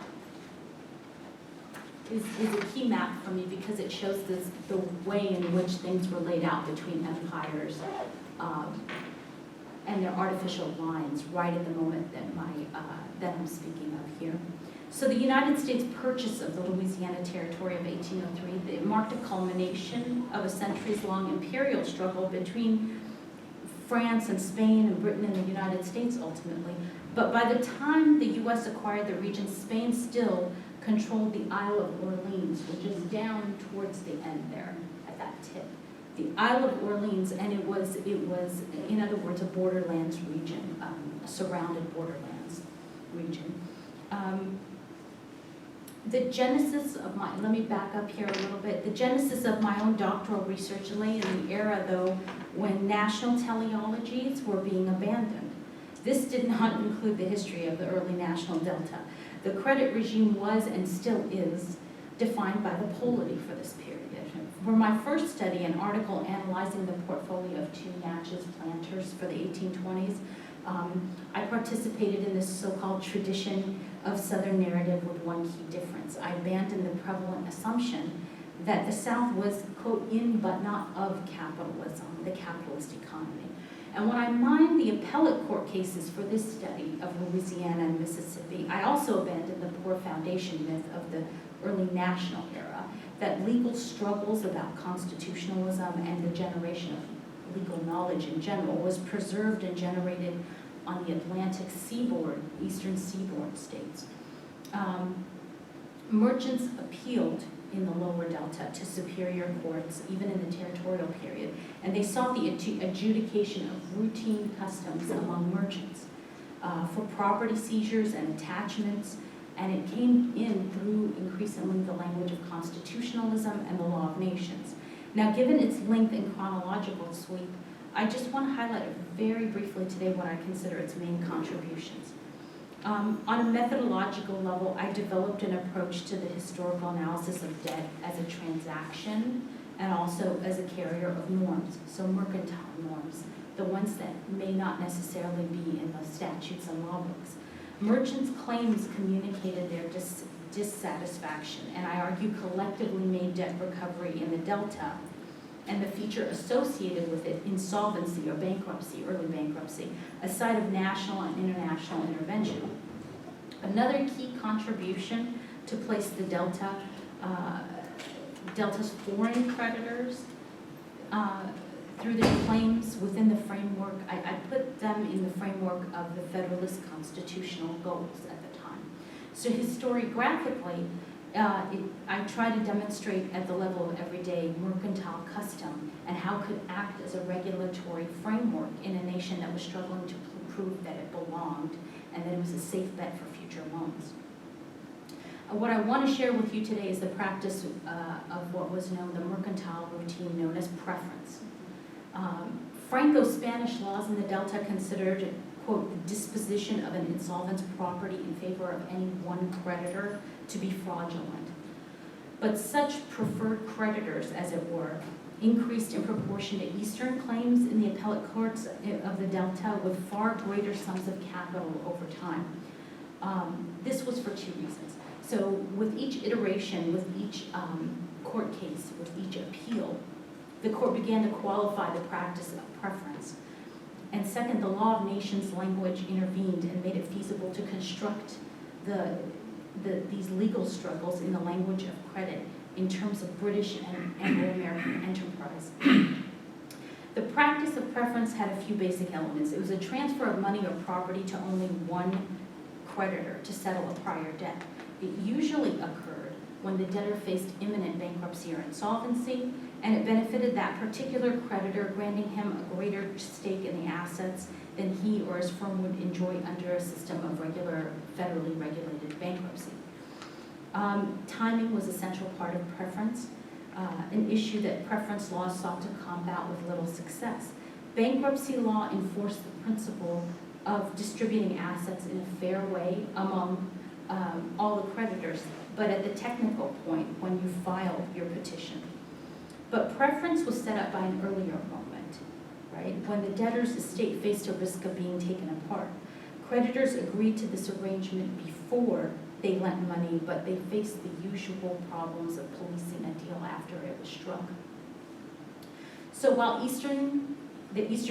[SPEAKER 6] is a key map for me because it shows the way in which things were laid out between empires and their artificial lines right at the moment that I'm speaking of here. So the United States purchase of the Louisiana Territory of 1803, it marked a culmination of a centuries-long imperial struggle between France and Spain and Britain and the United States ultimately. But by the time the U.S. acquired the region, Spain still controlled the Isle of Orleans, which is down towards the end there at that tip. The Isle of Orleans, and it was in other words, a borderlands region, a surrounded borderlands region. The genesis of let me back up here a little bit. The genesis of my own doctoral research lay in the era, though, when national teleologies were being abandoned. This did not include the history of the early national delta. The credit regime was, and still is, defined by the polity for this period. For my first study, an article analyzing the portfolio of two Natchez planters for the 1820s, I participated in this so-called tradition of Southern narrative with one key difference. I abandoned the prevalent assumption that the South was, quote, in but not of capitalism, the capitalist economy. And when I mined the appellate court cases for this study of Louisiana and Mississippi, I also abandoned the poor foundation myth of the early national era, that legal struggles about constitutionalism and the generation of legal knowledge in general was preserved and generated on the Atlantic seaboard, eastern seaboard states. Merchants appealed in the lower delta to superior courts, even in the territorial period, and they sought the adjudication of routine customs among merchants for property seizures and attachments, and it came in through increasingly the language of constitutionalism and the law of nations. Now, given its length and chronological sweep, I just want to highlight very briefly today what I consider its main contributions. On a methodological level, I developed an approach to the historical analysis of debt as a transaction and also as a carrier of norms, so mercantile norms, the ones that may not necessarily be in the statutes and law books. Merchants' claims communicated their dissatisfaction, and I argue collectively made debt recovery in the delta and the feature associated with it, insolvency or bankruptcy, early bankruptcy, a side of national and international intervention. Another key contribution to place the delta's foreign creditors through their claims within the framework, I put them in the framework of the Federalist constitutional goals at the time. So historiographically, I try to demonstrate at the level of everyday mercantile custom and how it could act as a regulatory framework in a nation that was struggling to prove that it belonged and that it was a safe bet for future loans. What I want to share with you today is the practice of what was known, the mercantile routine known as preference. Franco-Spanish laws in the Delta considered, quote, the disposition of an insolvent property in favor of any one creditor to be fraudulent. But such preferred creditors, as it were, increased in proportion to Eastern claims in the appellate courts of the Delta with far greater sums of capital over time. This was for two reasons. So with each iteration, with each court case, with each appeal, the court began to qualify the practice of preference. And second, the law of nations language intervened and made it feasible to construct these legal struggles in the language of credit in terms of British and Anglo-American enterprise. The practice of preference had a few basic elements. It was a transfer of money or property to only one creditor to settle a prior debt. It usually occurred when the debtor faced imminent bankruptcy or insolvency, and it benefited that particular creditor, granting him a greater stake in the assets than he or his firm would enjoy under a system of regular, federally regulated bankruptcy. Timing was a central part of preference, an issue that preference laws sought to combat with little success. Bankruptcy law enforced the principle of distributing assets in a fair way among all the creditors, but at the technical point when you filed your petition. But preference was set up by an earlier moment, right? When the debtor's estate faced a risk of being taken apart. Creditors agreed to this arrangement before they lent money, but they faced the usual problems of policing a deal after it was struck. So while the Eastern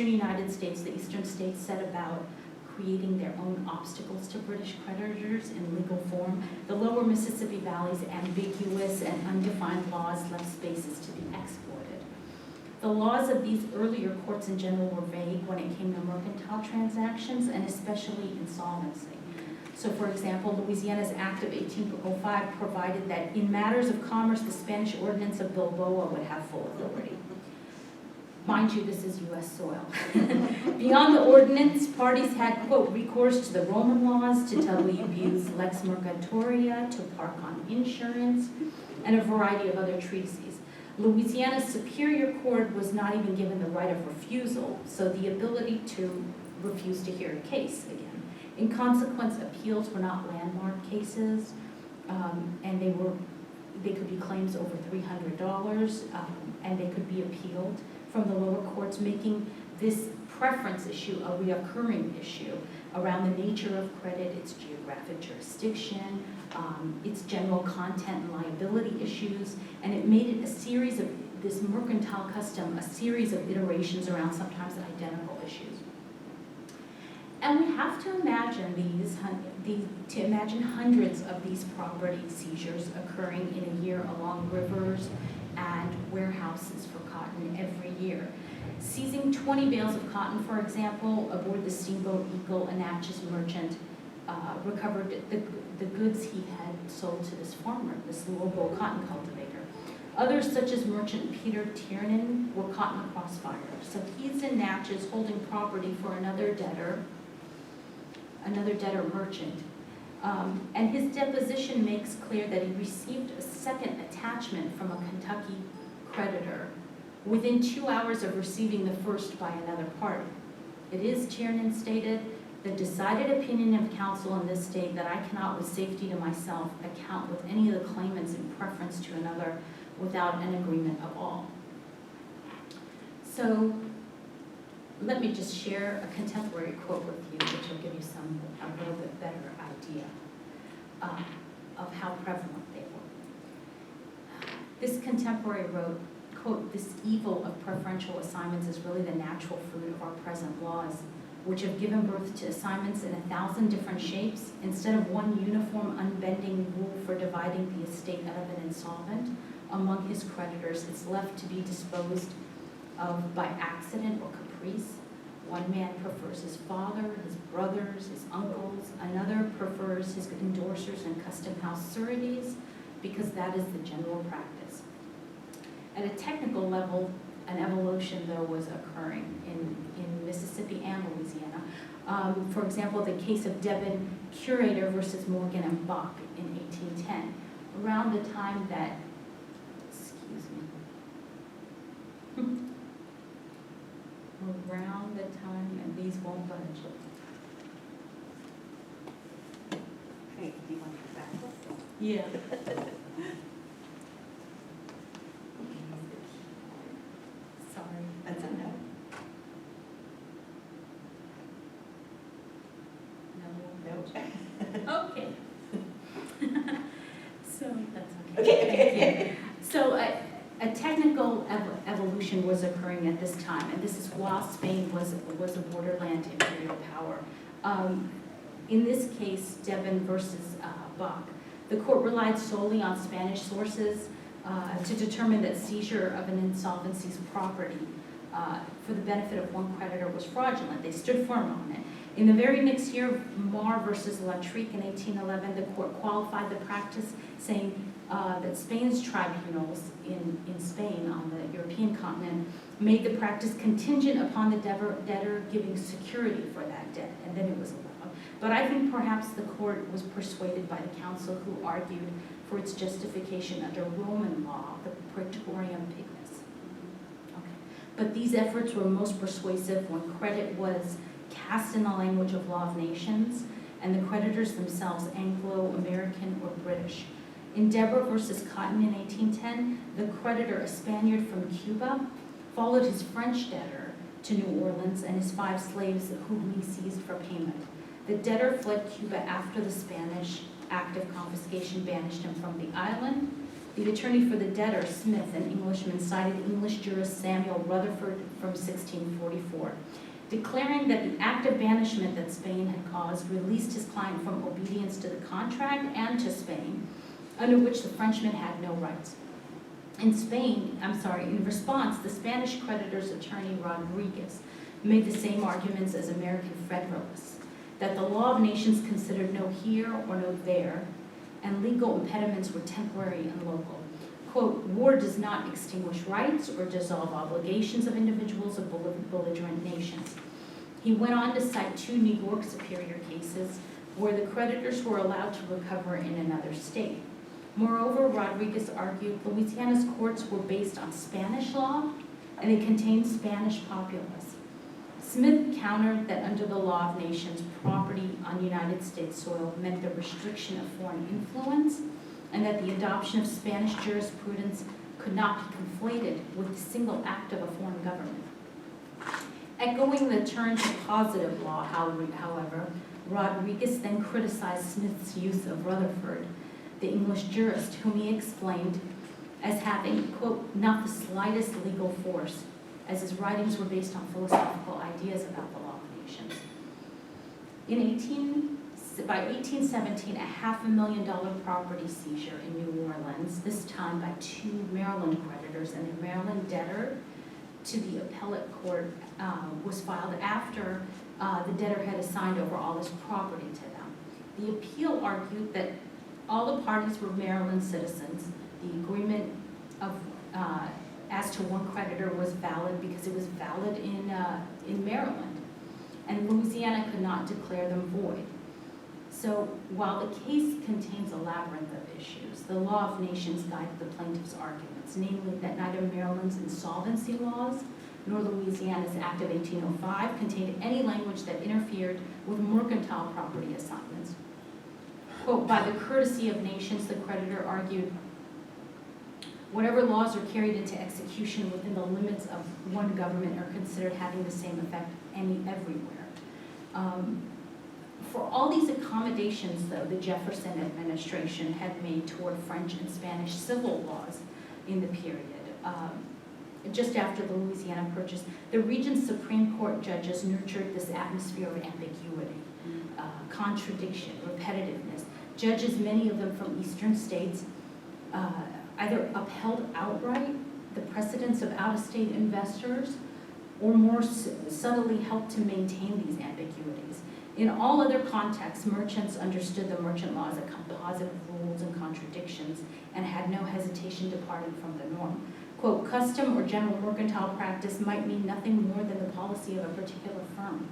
[SPEAKER 6] United States, the Eastern states set about creating their own obstacles to British creditors in legal form, the lower Mississippi Valley's ambiguous and undefined laws left spaces to be exploited. The laws of these earlier courts in general were vague when it came to mercantile transactions and especially insolvency. So for example, Louisiana's Act of 1805 provided that in matters of commerce, the Spanish Ordinance of Bilboa would have full authority. Mind you, this is U.S. soil. Beyond the ordinance, parties had, quote, recourse to the Roman laws, to WBU's Lex Mercatoria, to Park-on Insurance, and a variety of other treatises. Louisiana's Superior Court was not even given the right of refusal, so the ability to refuse to hear a case again. In consequence, appeals were not landmark cases, and they could be claims over $300, and they could be appealed from the lower courts, making this preference issue a reoccurring issue around the nature of credit, its geographic jurisdiction, its general content and liability issues, and it made it a series of, this mercantile custom, a series of iterations around sometimes identical issues. And we have to imagine imagine hundreds of these property seizures occurring in a year along rivers and warehouses for cotton every year. Seizing 20 bales of cotton, for example, aboard the steamboat Eagle, a Natchez merchant recovered the goods he had sold to this farmer, this local cotton cultivator. Others, such as merchant Peter Tiernan, were caught in the crossfire. So he's in Natchez holding property for another debtor merchant. And his deposition makes clear that he received a second attachment from a Kentucky creditor within 2 hours of receiving the first by another party. It is, Tiernan stated, the decided opinion of counsel in this state that I cannot with safety to myself account with any of the claimants in preference to another without an agreement of all. So let me just share a contemporary quote with you, which will give you a little bit better idea of how prevalent they were. This contemporary wrote, quote, "This evil of preferential assignments is really the natural fruit of our present laws, which have given birth to assignments in 1,000 different shapes. Instead of one uniform unbending rule for dividing the estate of an insolvent among his creditors, it's left to be disposed of by accident or caprice. One man prefers his father, his brothers, his uncles. Another prefers his endorsers and custom house sureties, because that is the general practice." At a technical level, an evolution, though, was occurring in Mississippi and Louisiana. For example, the case of Devon Curator versus Morgan and Buck in 1810, around the time that, around the time, and these won't budge.
[SPEAKER 2] Hey, do you want to go back?
[SPEAKER 6] Yeah. Sorry.
[SPEAKER 2] That's a no.
[SPEAKER 6] No. Okay. So that's okay.
[SPEAKER 2] Okay.
[SPEAKER 6] Thank you. So a technical evolution was occurring at this time, and this is while Spain was a borderland imperial power. In this case, Devon versus Buck, the court relied solely on Spanish sources to determine that seizure of an insolvency's property for the benefit of one creditor was fraudulent. They stood firm on it. In the very next year, Marr versus Latrique in 1811, the court qualified the practice, saying that Spain's tribunals in Spain on the European continent made the practice contingent upon the debtor giving security for that debt, and then it was allowed. But I think perhaps the court was persuaded by the council, who argued for its justification under Roman law, the praetorium pignis. Okay. But these efforts were most persuasive when credit was cast in the language of law of nations, and the creditors themselves Anglo-American or British. In Deborah versus Cotton in 1810, the creditor, a Spaniard from Cuba, followed his French debtor to New Orleans and his 5 slaves whom he seized for payment. The debtor fled Cuba after the Spanish act of confiscation banished him from the island. The attorney for the debtor, Smith, an Englishman, cited English jurist Samuel Rutherford from 1644, declaring that the act of banishment that Spain had caused released his client from obedience to the contract and to Spain, under which the Frenchman had no rights. In response, the Spanish creditor's attorney, Rodriguez, made the same arguments as American Federalists, that the law of nations considered no here or no there, and legal impediments were temporary and local. Quote, war does not extinguish rights or dissolve obligations of individuals or belligerent nations. He went on to cite 2 New York superior cases where the creditors were allowed to recover in another state. Moreover, Rodriguez argued Louisiana's courts were based on Spanish law and they contained Spanish populace. Smith countered that under the law of nations, property on United States soil meant the restriction of foreign influence, and that the adoption of Spanish jurisprudence could not be conflated with the single act of a foreign government. Echoing the turn to positive law, however, Rodriguez then criticized Smith's use of Rutherford, the English jurist, whom he explained as having, quote, not the slightest legal force, as his writings were based on philosophical ideas about the law of nations. By 1817, a $500,000 property seizure in New Orleans, this time by 2 Maryland creditors and a Maryland debtor to the appellate court, was filed after the debtor had assigned over all his property to them. The appeal argued that all the parties were Maryland citizens. The agreement of as to one creditor was valid because it was valid in Maryland, and Louisiana could not declare them void. So while the case contains a labyrinth of issues, the law of nations guided the plaintiff's arguments, namely that neither Maryland's insolvency laws nor Louisiana's Act of 1805 contained any language that interfered with mercantile property assignments. Quote, by the courtesy of nations, the creditor argued, whatever laws are carried into execution within the limits of one government are considered having the same effect everywhere. For all these accommodations, though, the Jefferson administration had made toward French and Spanish civil laws in the period, just after the Louisiana Purchase, the region's Supreme Court judges nurtured this atmosphere of ambiguity, contradiction, repetitiveness. Judges, many of them from eastern states, either upheld outright the precedents of out-of-state investors or more subtly helped to maintain these ambiguities. In all other contexts, merchants understood the merchant law as a composite of rules and contradictions and had no hesitation departing from the norm. Quote, custom or general mercantile practice might mean nothing more than the policy of a particular firm.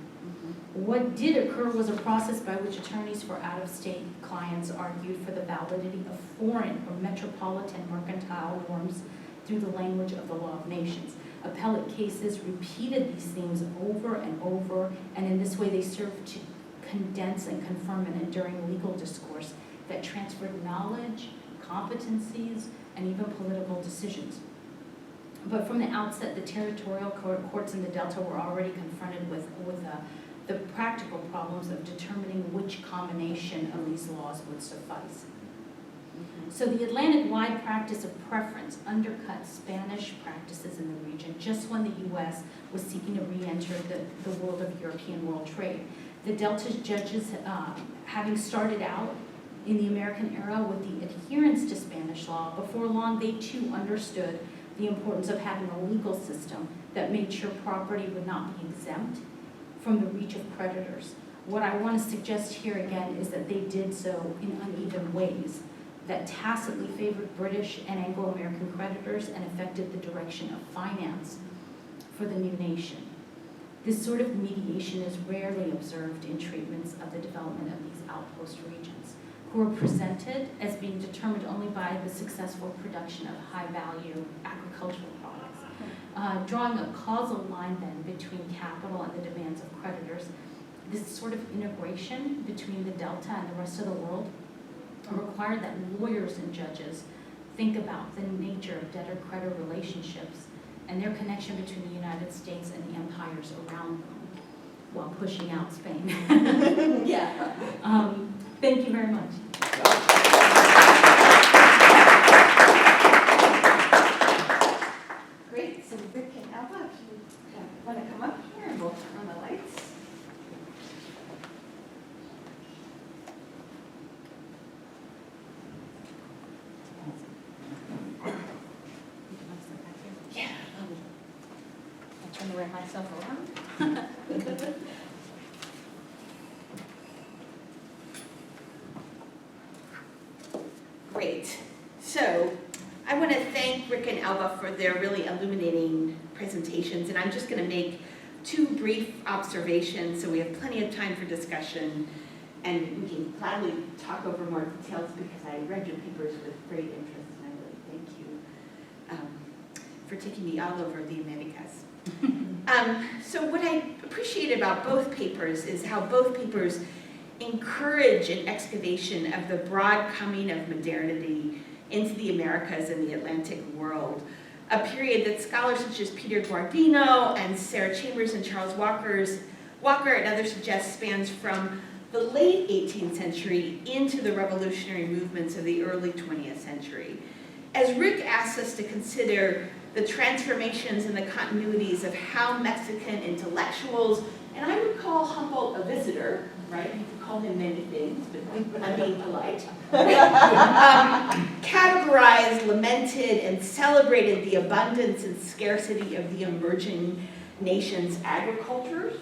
[SPEAKER 6] What did occur was a process by which attorneys for out-of-state clients argued for the validity of foreign or metropolitan mercantile norms through the language of the law of nations. Appellate cases repeated these themes over and over, and in this way they served to condense and confirm an enduring legal discourse that transferred knowledge, competencies, and even political decisions. But from the outset, the territorial courts in the Delta were already confronted with the practical problems of determining which combination of these laws would suffice. So the Atlantic-wide practice of preference undercut Spanish practices in the region just when the U.S. was seeking to re-enter the world of European world trade. The Delta's judges, having started out in the American era with the adherence to Spanish law, before long they too understood the importance of having a legal system that made sure property would not be exempt from the reach of creditors. What I want to suggest here again is that they did so in uneven ways. that tacitly favored British and Anglo-American creditors and affected the direction of finance for the new nation. This sort of mediation is rarely observed in treatments of the development of these outpost regions, who are presented as being determined only by the successful production of high-value agricultural products. Drawing a causal line then between capital and the demands of creditors, this sort of integration between the Delta and the rest of the world required that lawyers and judges think about the nature of debtor-creditor relationships and their connection between the United States and the empires around them while pushing out Spain.
[SPEAKER 2] Yeah.
[SPEAKER 6] Thank you very much.
[SPEAKER 2] Great, so Rick and Alba, if you want to come up here and we'll turn on the lights. Yeah.
[SPEAKER 4] I'll turn around myself around.
[SPEAKER 2] Great. So I want to thank Rick and Alba for their really illuminating presentations, and I'm just going to make two brief observations so we have plenty of time for discussion, and we can gladly talk over more details because I read your papers with great interest, and I really thank you for taking me all over the Americas. So what I appreciate about both papers is how both papers encourage an excavation of the broad coming of modernity into the Americas and the Atlantic world, a period that scholars such as Peter Guardino and Sarah Chambers and Charles Walker and others suggest spans from the late 18th century into the revolutionary movements of the early 20th century. As Rick asks us to consider the transformations and the continuities of how Mexican intellectuals, and I would call Humboldt a visitor, right? You could call him many things, but I'm being polite. Categorized, lamented, and celebrated the abundance and scarcity of the emerging nation's agricultures,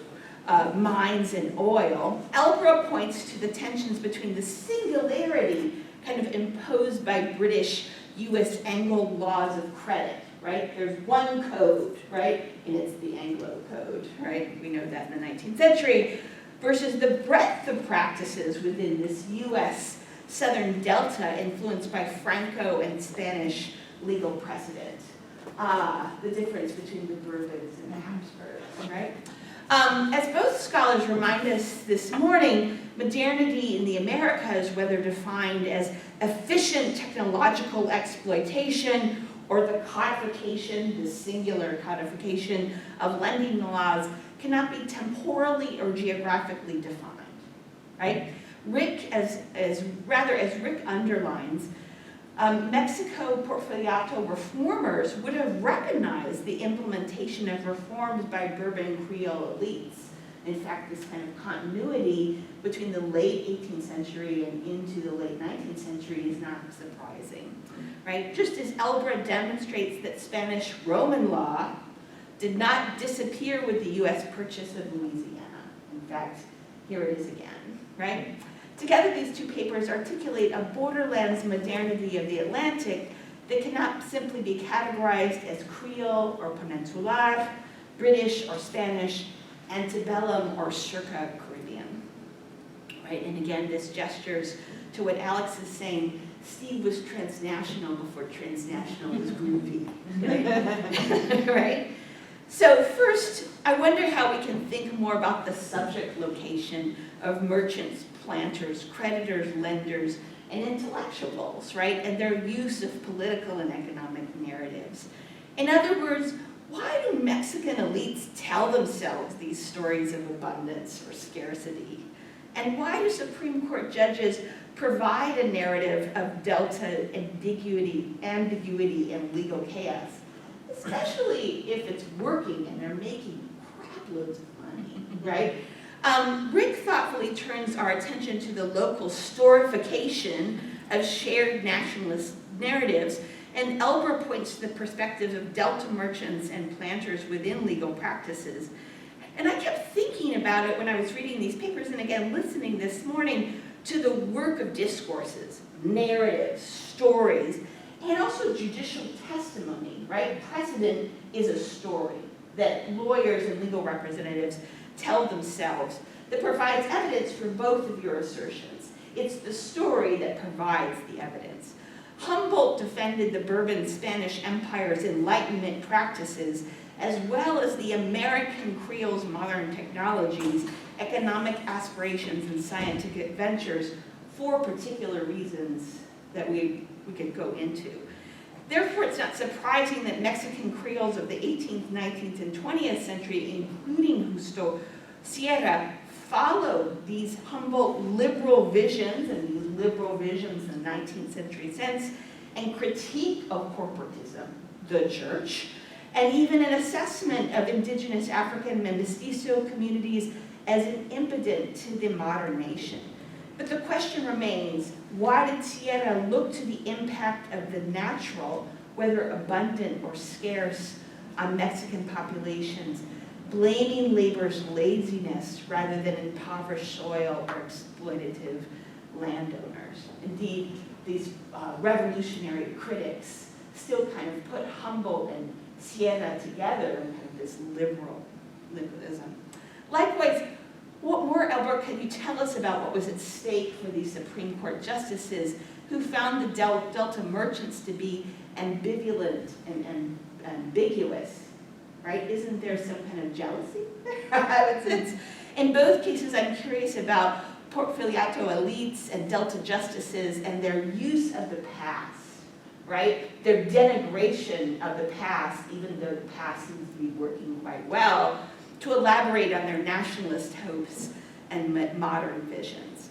[SPEAKER 2] mines, and oil. Elbra points to the tensions between the singularity kind of imposed by British U.S. Anglo laws of credit, right? There's one code, right? And it's the Anglo code, right? We know that in the 19th century. Versus the breadth of practices within this U.S. Southern Delta influenced by Franco and Spanish legal precedent. The difference between the Bourbons and the Habsburgs, right? As both scholars remind us this morning, modernity in the Americas, whether defined as efficient technological exploitation or the codification, the singular codification of lending laws, cannot be temporally or geographically defined, right? Rick, as Rick underlines, Mexico Porfiriato reformers would have recognized the implementation of reforms by Bourbon Creole elites. In fact, this kind of continuity between the late 18th century and into the late 19th century is not surprising, right? Just as Elbra demonstrates that Spanish Roman law did not disappear with the U.S. purchase of Louisiana. In fact, here it is again, right? Together, these two papers articulate a borderlands modernity of the Atlantic that cannot simply be categorized as Creole or Peninsular, British or Spanish, antebellum or circa Caribbean, right? And again, this gestures to what Alex is saying, Steve was transnational before transnational was groovy, right? Right? So first, I wonder how we can think more about the subject location of merchants, planters, creditors, lenders, and intellectuals, right? And their use of political and economic narratives. In other words, why do Mexican elites tell themselves these stories of abundance or scarcity? And why do Supreme Court judges provide a narrative of Delta ambiguity and legal chaos? Especially if it's working and they're making crap loads of money, right? Rick thoughtfully turns our attention to the local storification of shared nationalist narratives, and Elbra points to the perspectives of Delta merchants and planters within legal practices. And I kept thinking about it when I was reading these papers, and again, listening this morning, to the work of discourses, narratives, stories, and also judicial testimony, right? Precedent is a story that lawyers and legal representatives tell themselves that provides evidence for both of your assertions. It's the story that provides the evidence. Humboldt defended the Bourbon Spanish Empire's Enlightenment practices, as well as the American Creole's modern technologies, economic aspirations, and scientific ventures for particular reasons that we could go into. Therefore, it's not surprising that Mexican Creoles of the 18th, 19th, and 20th century, including Justo Sierra, followed these Humboldt liberal visions and these liberal visions in the 19th century sense and critique of corporatism, the church, and even an assessment of indigenous African and mestizo communities as an impediment to the modern nation. But the question remains, why did Sierra look to the impact of the natural, whether abundant or scarce, on Mexican populations, blaming labor's laziness rather than impoverished soil or exploitative landowners? Indeed, these revolutionary critics still kind of put Humboldt and Sierra together in kind of this liberalism. Likewise, what more, Albert, can you tell us about what was at stake for these Supreme Court justices who found the Delta merchants to be ambivalent and ambiguous, right? Isn't there some kind of jealousy? In both cases, I'm curious about Porfiriato elites and Delta justices and their use of the past, right? Their denigration of the past, even though the past seems to be working quite well, to elaborate on their nationalist hopes and modern visions.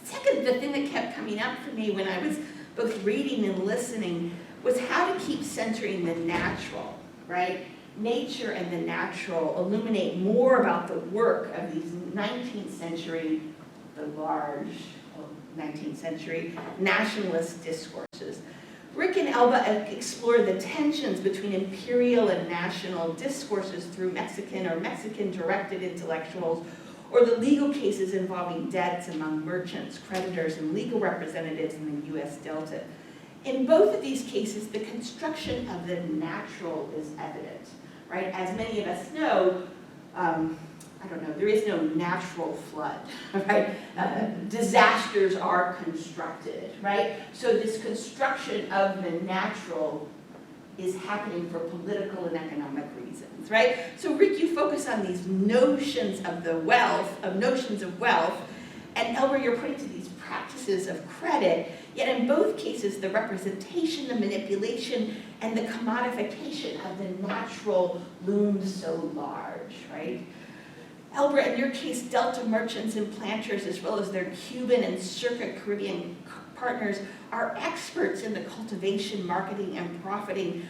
[SPEAKER 2] Second, the thing that kept coming up for me when I was both reading and listening was how to keep centering the natural, right? Nature and the natural illuminate more about the work of these 19th century, the large 19th century nationalist discourses. Rick and Elba explore the tensions between imperial and national discourses through Mexican or Mexican-directed intellectuals, or the legal cases involving debts among merchants, creditors, and legal representatives in the U.S. Delta. In both of these cases, the construction of the natural is evident, right? As many of us know, there is no natural flood, right? Disasters are constructed, right? So this construction of the natural is happening for political and economic reasons, right? So Rick, you focus on these notions of wealth, and Elber, you're pointing to these practices of credit, yet in both cases, the representation, the manipulation, and the commodification of the natural looms so large, right? Elber, in your case, Delta merchants and planters, as well as their Cuban and circa Caribbean partners, are experts in the cultivation, marketing, and profiting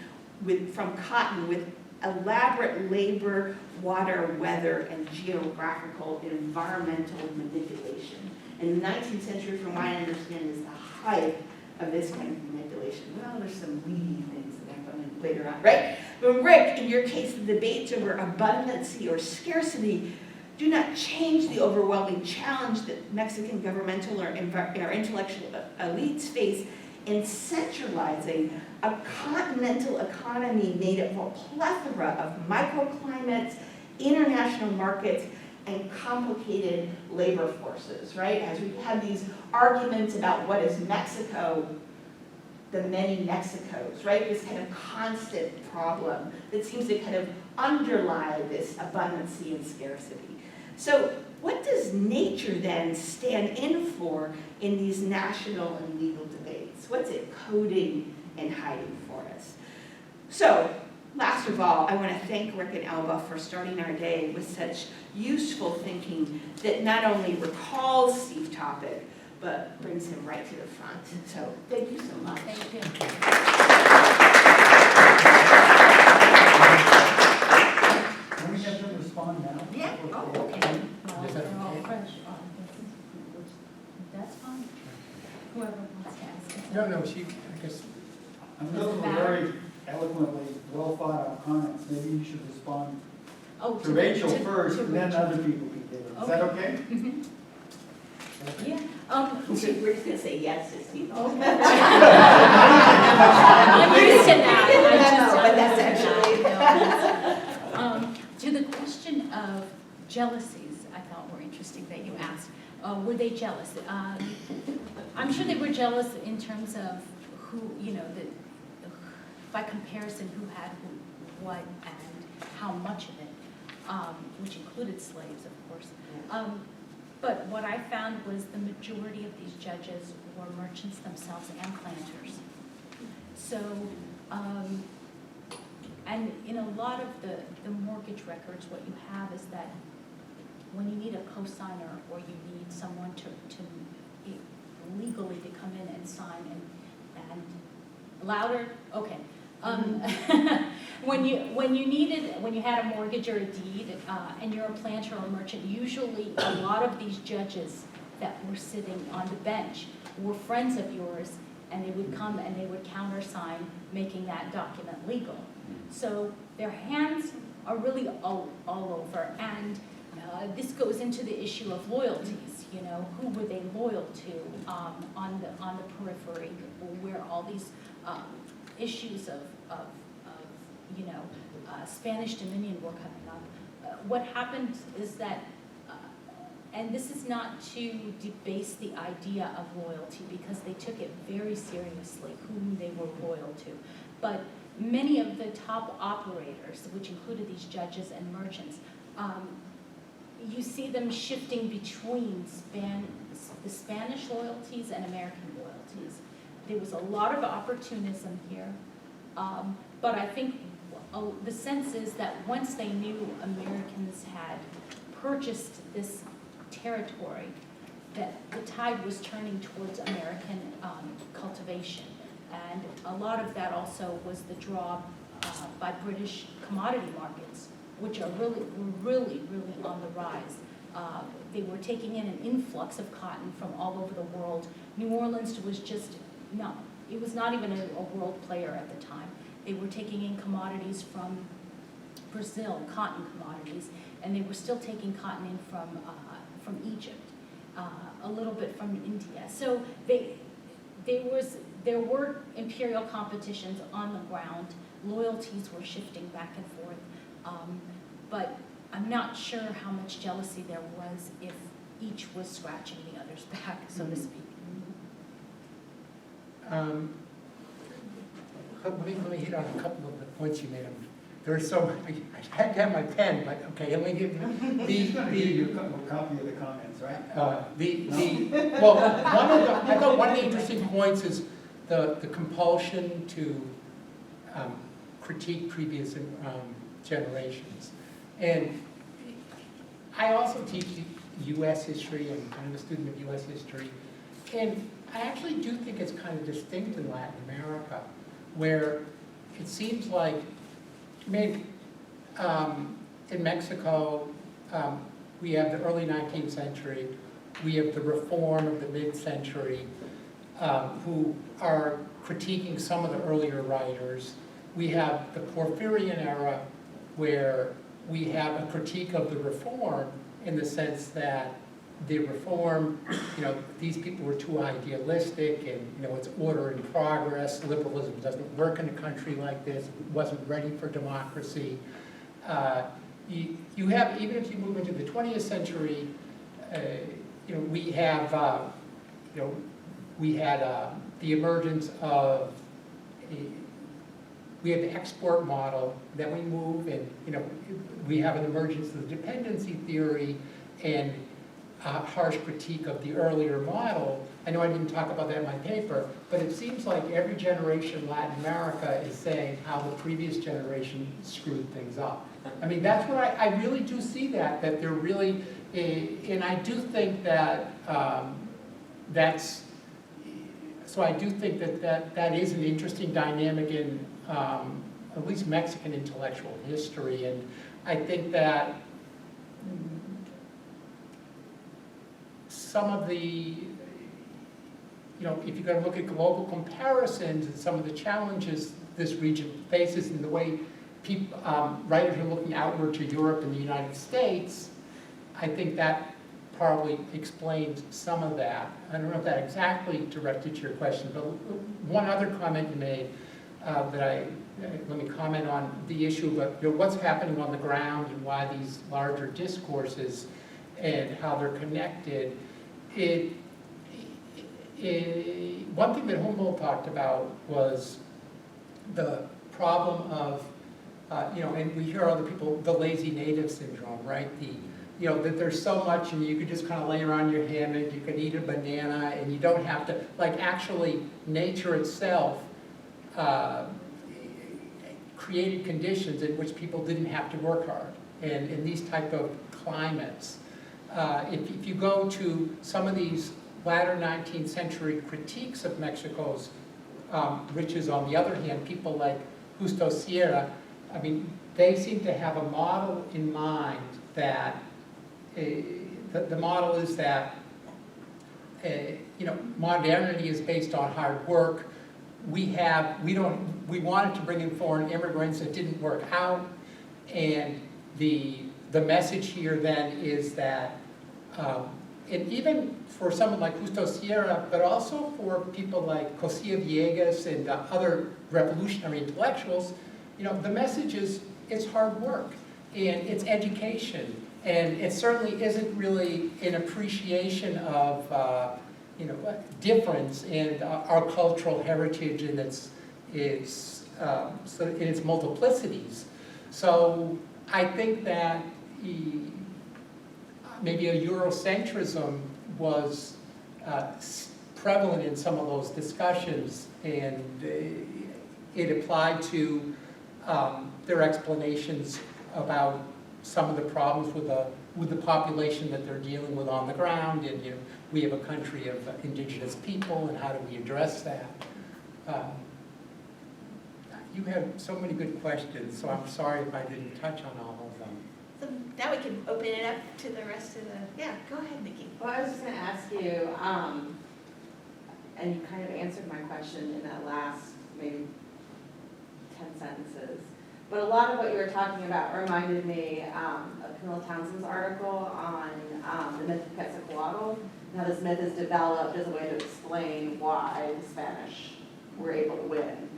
[SPEAKER 2] from cotton with elaborate labor, water, weather, and geographical environmental manipulation. In the 19th century, from what I understand, is the height of this kind of manipulation. Well, there's some weedy things that happen later on, right? But Rick, in your case, the debates over abundancy or scarcity do not change the overwhelming challenge that Mexican governmental or intellectual elites face in centralizing a continental economy made of a plethora of microclimates, international markets, and complicated labor forces, right? As we have these arguments about what is Mexico, the many Mexicos, right? This kind of constant problem that seems to kind of underlie this abundancy and scarcity. So what does nature then stand in for in these national and legal debates? What's it coding and hiding for us? So, last of all, I want to thank Rick and Elba for starting our day with such useful thinking that not only recalls Steve Topik, but brings him right to the front. So, thank you so much.
[SPEAKER 6] Thank you.
[SPEAKER 7] Can we have them respond now?
[SPEAKER 2] Yeah.
[SPEAKER 6] Oh, okay.
[SPEAKER 5] Is that okay?
[SPEAKER 6] That's fine. Whoever wants to ask.
[SPEAKER 5] No, she, I guess,
[SPEAKER 7] Those were very eloquently, well thought out comments. Maybe you should respond
[SPEAKER 6] Oh,
[SPEAKER 7] to Rachel first,
[SPEAKER 6] to
[SPEAKER 7] and then
[SPEAKER 6] Rachel.
[SPEAKER 7] other people can give it. Is that okay?
[SPEAKER 6] Yeah.
[SPEAKER 2] We're just gonna say yes to Steve.
[SPEAKER 6] I'm used to that.
[SPEAKER 2] But that's actually.
[SPEAKER 6] To the question of jealousies, I thought were interesting that you asked. Were they jealous? I'm sure they were jealous in terms of who, by comparison, who had what and how much of it, which included slaves, of course. But what I found was the majority of these judges were merchants themselves and planters. So, and in a lot of the mortgage records, what you have is that when you need a cosigner or you need someone to legally to come in and sign and louder, okay. When you had a mortgage or a deed, and you're a planter or a merchant, usually a lot of these judges that were sitting on the bench were friends of yours, and they would come and they would countersign, making that document legal. So their hands are really all over, and this goes into the issue of loyalties. Who were they loyal to on the periphery, where all these issues of Spanish Dominion were coming up. What happened is that, and this is not to debase the idea of loyalty, because they took it very seriously, whom they were loyal to. But many of the top operators, which included these judges and merchants, you see them shifting between the Spanish loyalties and American loyalties. There was a lot of opportunism here, but I think the sense is that once they knew Americans had purchased this territory, that the tide was turning towards American cultivation. And a lot of that also was the draw by British commodity markets, which are really on the rise. They were taking in an influx of cotton from all over the world. New Orleans was it was not even a world player at the time. They were taking in commodities from Brazil, cotton commodities, and they were still taking cotton in from Egypt, a little bit from India. So there were imperial competitions on the ground. Loyalties were shifting back and forth, but I'm not sure how much jealousy there was if each was scratching the other's back, so to speak.
[SPEAKER 5] Let me hit on a couple of the points you made. There's so I had to have my pen, but okay, let me give you
[SPEAKER 7] He's going to give you a copy of the comments, right?
[SPEAKER 5] I thought one of the interesting points is the compulsion to critique previous generations. And I also teach U.S. history, and I'm a student of U.S. history, and I actually do think it's kind of distinct in Latin America, where it seems like, maybe in Mexico, we have the early 19th century, we have the reform of the mid-century, who are critiquing some of the earlier writers. We have the Porfirian era, where we have a critique of the reform in the sense that the reform, these people were too idealistic, and it's order and progress. Liberalism doesn't work in a country like this. It wasn't ready for democracy. You have, even if you move into the 20th century, we have, the emergence of we have the export model, then we move, and we have an emergence of the dependency theory and harsh critique of the earlier model. I know I didn't talk about that in my paper, but it seems like every generation in Latin America is saying how the previous generation screwed things up. I mean, that's where I really do see that they're really, and I do think that so I do think that is an interesting dynamic in at least Mexican intellectual history, and I think that some of the, if you're going to look at global comparisons and some of the challenges this region faces in the way writers are looking outward to Europe and the United States, I think that probably explains some of that. I don't know if that exactly directed to your question, but one other comment you made let me comment on the issue of what's happening on the ground and why these larger discourses and how they're connected. One thing that Humboldt talked about was the problem of, and we hear other people, the lazy native syndrome, right? That there's so much and you could just kind of lay around your hammock, you can eat a banana, and you don't have to, actually nature itself created conditions in which people didn't have to work hard. And in these type of climates, if you go to some of these latter 19th century critiques of Mexico's riches, on the other hand, people like Justo Sierra, they seem to have a model in mind that the model is that modernity is based on hard work. We wanted to bring in foreign immigrants, that didn't work out, and the message here then is that, and even for someone like Justo Sierra, but also for people like Cosilla Villegas and other revolutionary intellectuals, the message is it's hard work and it's education, and it certainly isn't really an appreciation of difference in our cultural heritage and its multiplicities. So I think that maybe a Eurocentrism was prevalent in some of those discussions, and it applied to their explanations about some of the problems with the population that they're dealing with on the ground, and we have a country of indigenous people, and how do we address that? You have so many good questions, so I'm sorry if I didn't touch on all of them.
[SPEAKER 2] So now we can open it up to the rest of the, yeah, go ahead, Nikki.
[SPEAKER 8] Well, I was just going to ask you, and you kind of answered my question in that last maybe 10 sentences, but a lot of what you were talking about reminded me of Camilla Townsend's article on the myth of Quetzalcoatl, and how this myth is developed as a way to explain why the Spanish were able to win.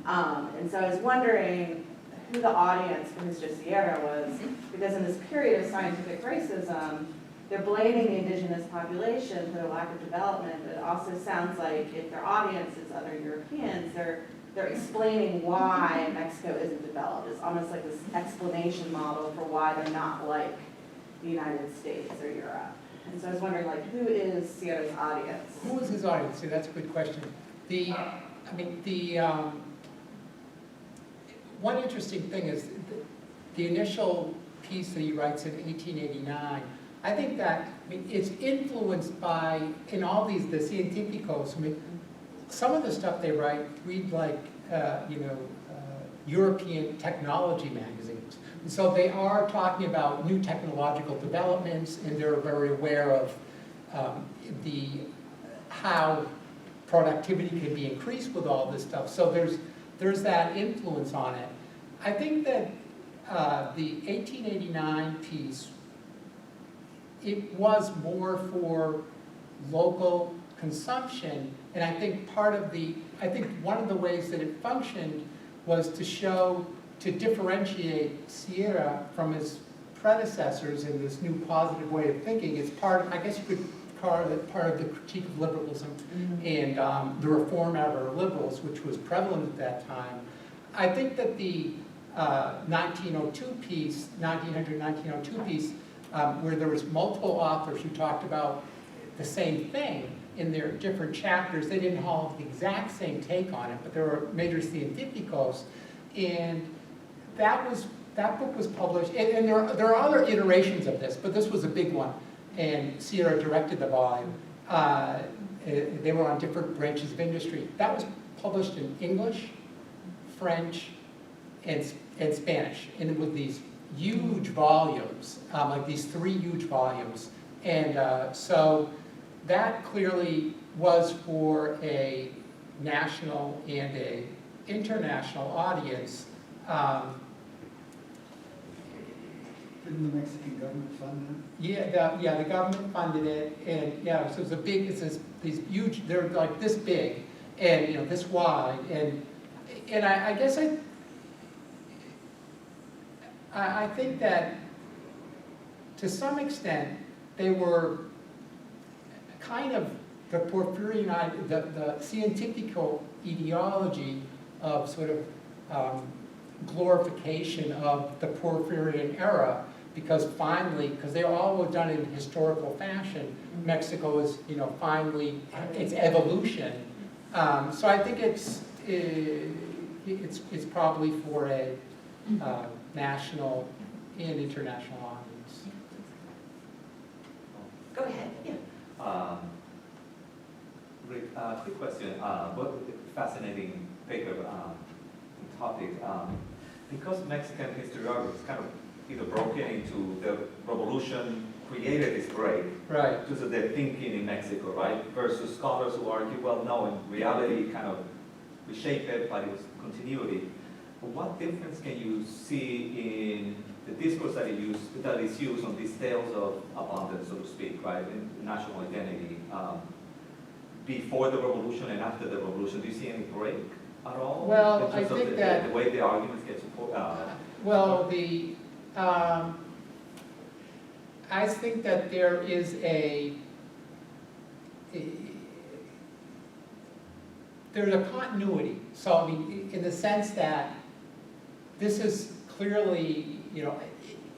[SPEAKER 8] And so I was wondering who the audience for Justo Sierra was, because in this period of scientific racism, they're blaming the indigenous population for their lack of development, but it also sounds like if their audience is other Europeans, they're explaining why Mexico isn't developed. It's almost like this explanation model for why they're not like the United States or Europe. And so I was wondering, who is Sierra's audience?
[SPEAKER 5] Who is his audience? See, that's a good question. One interesting thing is the initial piece that he writes in 1889. I think that it's influenced by, in all these, the científicos, some of the stuff they write, read like, European technology magazines. And so they are talking about new technological developments, and they're very aware of how productivity can be increased with all this stuff. So there's that influence on it. I think that the 1889 piece, it was more for local consumption, and I think one of the ways that it functioned was to differentiate Sierra from his predecessors in this new positive way of thinking. It's I guess you could call it part of the critique of liberalism and the reform era of liberals, which was prevalent at that time. I think that the 1902 piece, where there was multiple authors who talked about the same thing in their different chapters. They didn't all have the exact same take on it, but there were major científicos, and that book was published. And there are other iterations of this, but this was a big one, and Sierra directed the volume. They were on different branches of industry. That was published in English, French, and Spanish, and with these huge volumes, like these 3 huge volumes. And so that clearly was for a national and a international audience.
[SPEAKER 7] Didn't the Mexican government fund
[SPEAKER 5] Yeah, the government funded it, and yeah, so it was a big, these huge, they're like this big, and you know, this wide, and I guess I think that to some extent they were kind of the Porfirian, the scientific ideology of sort of glorification of the Porfirian era, because finally, because they all were done in historical fashion, Mexico is, you know, finally, its evolution. So I think it's probably for a national and international audience.
[SPEAKER 2] Go ahead, yeah.
[SPEAKER 9] Rick, quick question. What fascinating paper topic. Because Mexican historiography is kind of either broken into the revolution created this break,
[SPEAKER 5] Right.
[SPEAKER 9] just their thinking in Mexico, right? Versus scholars who argue, well, no, in reality, kind of reshaped it, but it was continuity. But what difference can you see in the discourse that is used on these tales of abundance, so to speak, right, in national identity, before the revolution and after the revolution? Do you see any break at all?
[SPEAKER 5] Well,
[SPEAKER 9] in
[SPEAKER 5] I
[SPEAKER 9] terms of
[SPEAKER 5] think that
[SPEAKER 9] the way the arguments get supported.
[SPEAKER 5] Well, I think that there is there's a continuity. So I mean, in the sense that this is clearly, you know,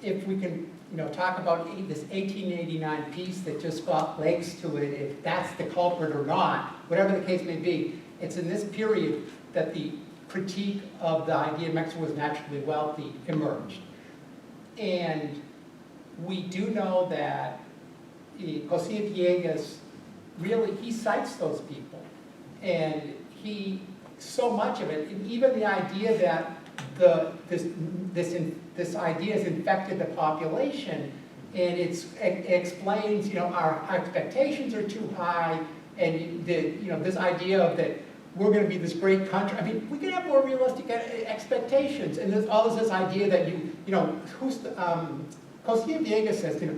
[SPEAKER 5] if we can, you know, talk about this 1889 piece that just got legs to it, if that's the culprit or not, whatever the case may be, it's in this period that the critique of the idea Mexico was naturally wealthy emerged. And we do know that José Villegas, really, he cites those people. And so much of it, and even the idea that this idea has infected the population, and it explains, you know, our expectations are too high, and this idea of that we're going to be this great country. I mean, we can have more realistic expectations, and there's all this idea that José Villegas says, you know,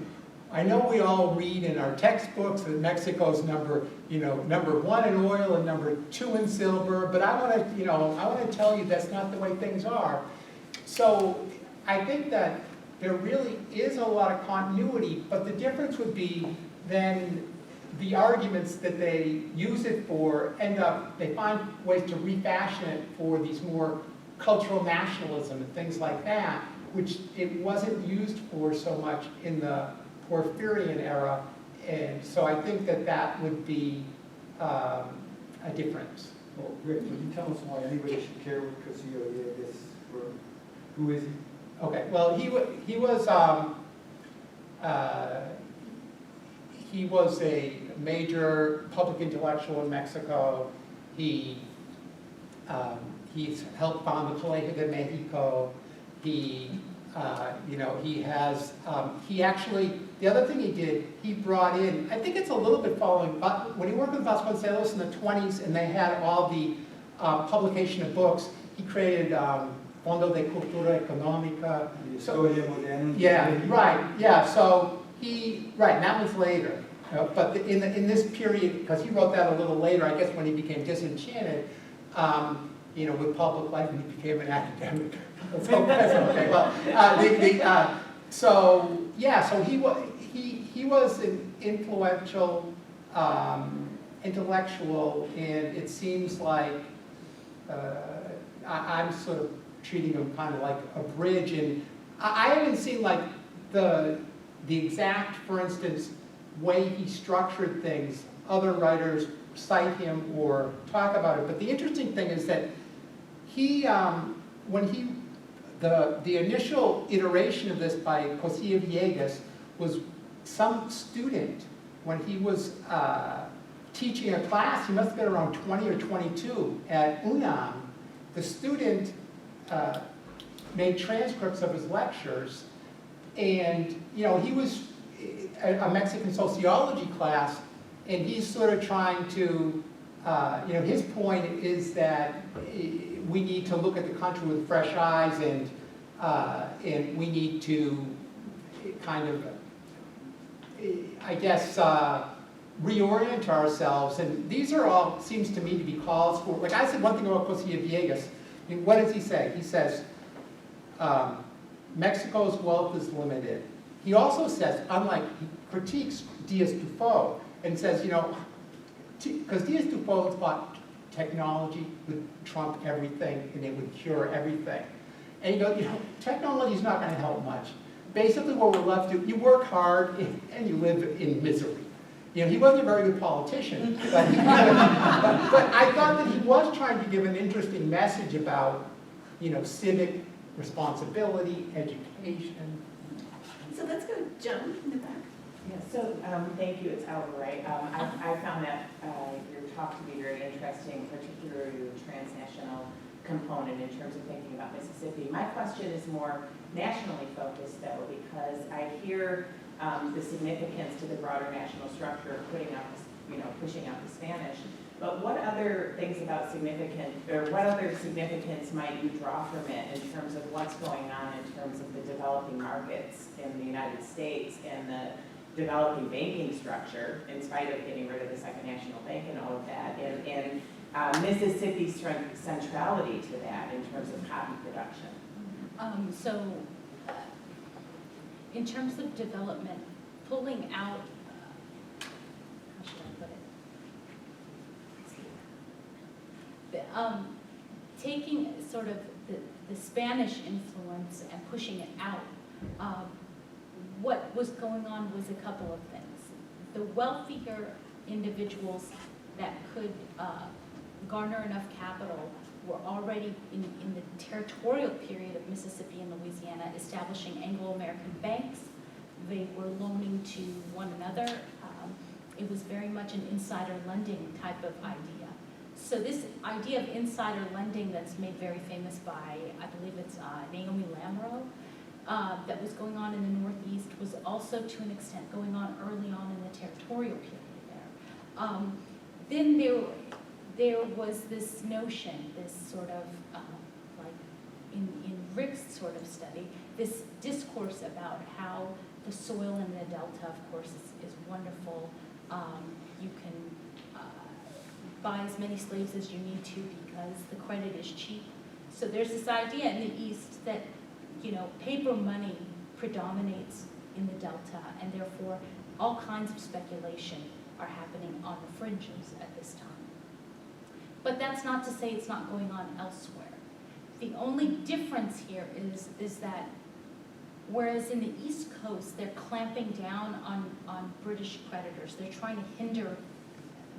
[SPEAKER 5] I know we all read in our textbooks that Mexico's number 1 in oil and number 2 in silver, but I want to tell you that's not the way things are. So I think that there really is a lot of continuity, but the difference would be then the arguments that they use it for they find ways to refashion it for these more cultural nationalism and things like that, which it wasn't used for so much in the Porfirian era. And so I think that would be a difference.
[SPEAKER 7] Well, Rick, can you tell us why anybody should care what Cosío Villegas wrote? Who is he?
[SPEAKER 5] Okay, well, he was a major public intellectual in Mexico. He's helped found the Colegio de Mexico. The other thing he did, he brought in, I think it's a little bit following, but when he worked with Vasconcelos in the 20s and they had all the publication of books, he created Fondo de Cultura Económica. Yeah, right, yeah, so and that was later. But in this period, because he wrote that a little later, I guess when he became disenchanted, with public life, and he became an academic. So that's okay. Well, so he was an influential intellectual, and it seems like I'm sort of treating him kind of like a bridge, and I haven't seen like the exact, for instance, way he structured things. Other writers cite him or talk about it, but the interesting thing is that the initial iteration of this by José Villegas was some student when he was teaching a class. He must have been around 20 or 22 at UNAM. The student made transcripts of his lectures, and he was a Mexican sociology class, and he's sort of trying to, his point is that we need to look at the country with fresh eyes, and we need to kind of, I guess, reorient ourselves, and these are all, seems to me, to be calls for, like I said one thing about Garcia Villegas. I mean, what does he say? He says, Mexico's wealth is limited. He also says, unlike, he critiques Diaz-Dufaux and says, you know, because Diaz-Dufaux thought technology would trump everything and it would cure everything. And you know, technology is not going to help much. Basically what we're left to, you work hard and you live in misery. You know, he wasn't a very good politician, but I thought that he was trying to give an interesting message about, you know, civic responsibility, education.
[SPEAKER 2] So let's go, Joan, in the back.
[SPEAKER 10] Yeah, so thank you, it's Alba, right? I found that your talk to be very interesting, particularly the transnational component in terms of thinking about Mississippi. My question is more nationally focused though, because I hear the significance to the broader national structure of putting out, you know, pushing out the Spanish. But what other things about significant, or what other significance might you draw from it in terms of what's going on in terms of the developing markets in the United States and the developing banking structure, in spite of getting rid of the Second National Bank and all of that, and Mississippi's centrality to that in terms of cotton production?
[SPEAKER 6] In terms of development, pulling out, how should I put it? Taking sort of the Spanish influence and pushing it out, what was going on was a couple of things. The wealthier individuals that could garner enough capital were already in the territorial period of Mississippi and Louisiana establishing Anglo-American banks. They were loaning to one another. It was very much an insider lending type of idea. So this idea of insider lending that's made very famous by, I believe it's Naomi Lamro, that was going on in the Northeast was also to an extent going on early on in the territorial period there. Then there was this notion, this sort of, like in Rick's sort of study, this discourse about how the soil in the Delta, of course, is wonderful. You can buy as many slaves as you need to because the credit is cheap. So there's this idea in the East that, you know, paper money predominates in the Delta, and therefore all kinds of speculation are happening on the fringes at this time. But that's not to say it's not going on elsewhere. The only difference here is that whereas in the East Coast they're clamping down on British creditors, they're trying to hinder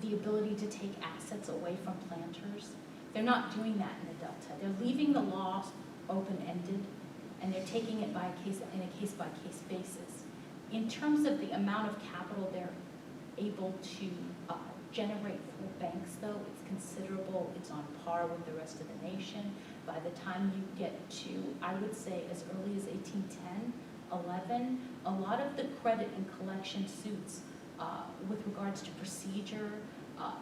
[SPEAKER 6] the ability to take assets away from planters. They're not doing that in the Delta. They're leaving the law open-ended, and they're taking it in a case-by-case basis. In terms of the amount of capital they're able to generate for banks, though, it's considerable. It's on par with the rest of the nation. By the time you get to, I would say, as early as 1810, 11, a lot of the credit and collection suits with regards to procedure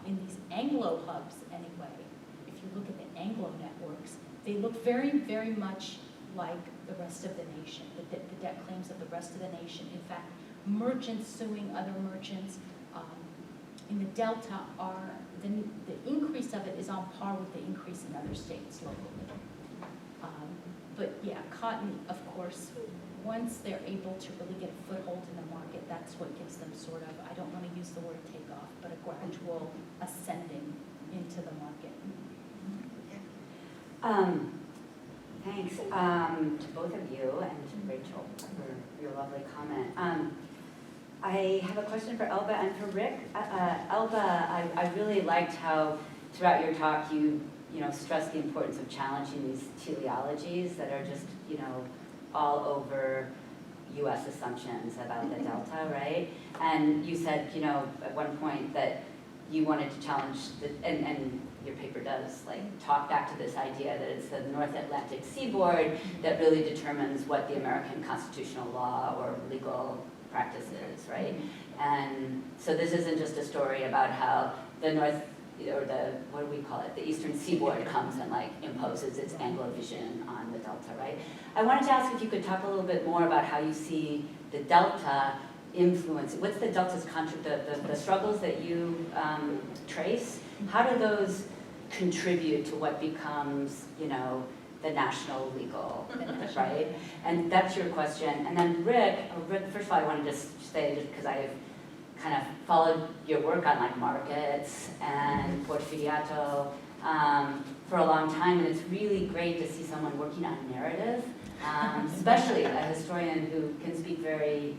[SPEAKER 6] in these Anglo hubs anyway, if you look at the Anglo networks, they look very, very much like the rest of the nation, the debt claims of the rest of the nation. In fact, merchants suing other merchants in the Delta are, the increase of it is on par with the increase in other states locally. But yeah, cotton, of course, once they're able to really get a foothold in the market, that's what gives them sort of, I don't want to use the word takeoff, but a gradual ascending into the market.
[SPEAKER 11] Thanks to both of you and to Rachel for your lovely comment. I have a question for Elba and for Rick. Elba, I really liked how throughout your talk you stressed the importance of challenging these teleologies that are just all over U.S. assumptions about the Delta, right? And you said at one point that you wanted to challenge and your paper does talk back to this idea that it's the North Atlantic seaboard that really determines what the American constitutional law or legal practice is, right? And so this isn't just a story about how the North, or what do we call it, the Eastern Seaboard comes and imposes its Anglo vision on the Delta, right? I wanted to ask if you could talk a little bit more about how you see the Delta influence, what's the Delta's the struggles that you trace, how do those contribute to what becomes, the national legal, right? And that's your question. And then Rick, first of all, I want to just say, just because I've kind of followed your work on like markets and Porfiriato for a long time, and it's really great to see someone working on narrative, especially a historian who can speak very,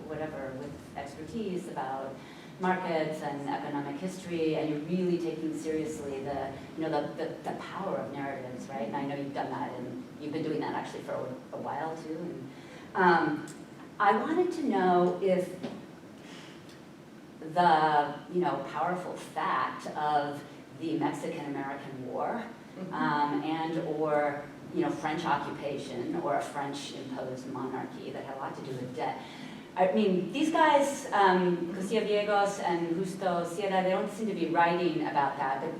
[SPEAKER 11] whatever, with expertise about markets and economic history, and you're really taking seriously the power of narratives, right? And I know you've done that, and you've been doing that actually for a while too. And, I wanted to know if the powerful fact of the Mexican-American War and or French occupation or a French-imposed monarchy that had a lot to do with debt. I mean, these guys, Garcia Viegos and Justo Sierra, they don't seem to be writing about that, but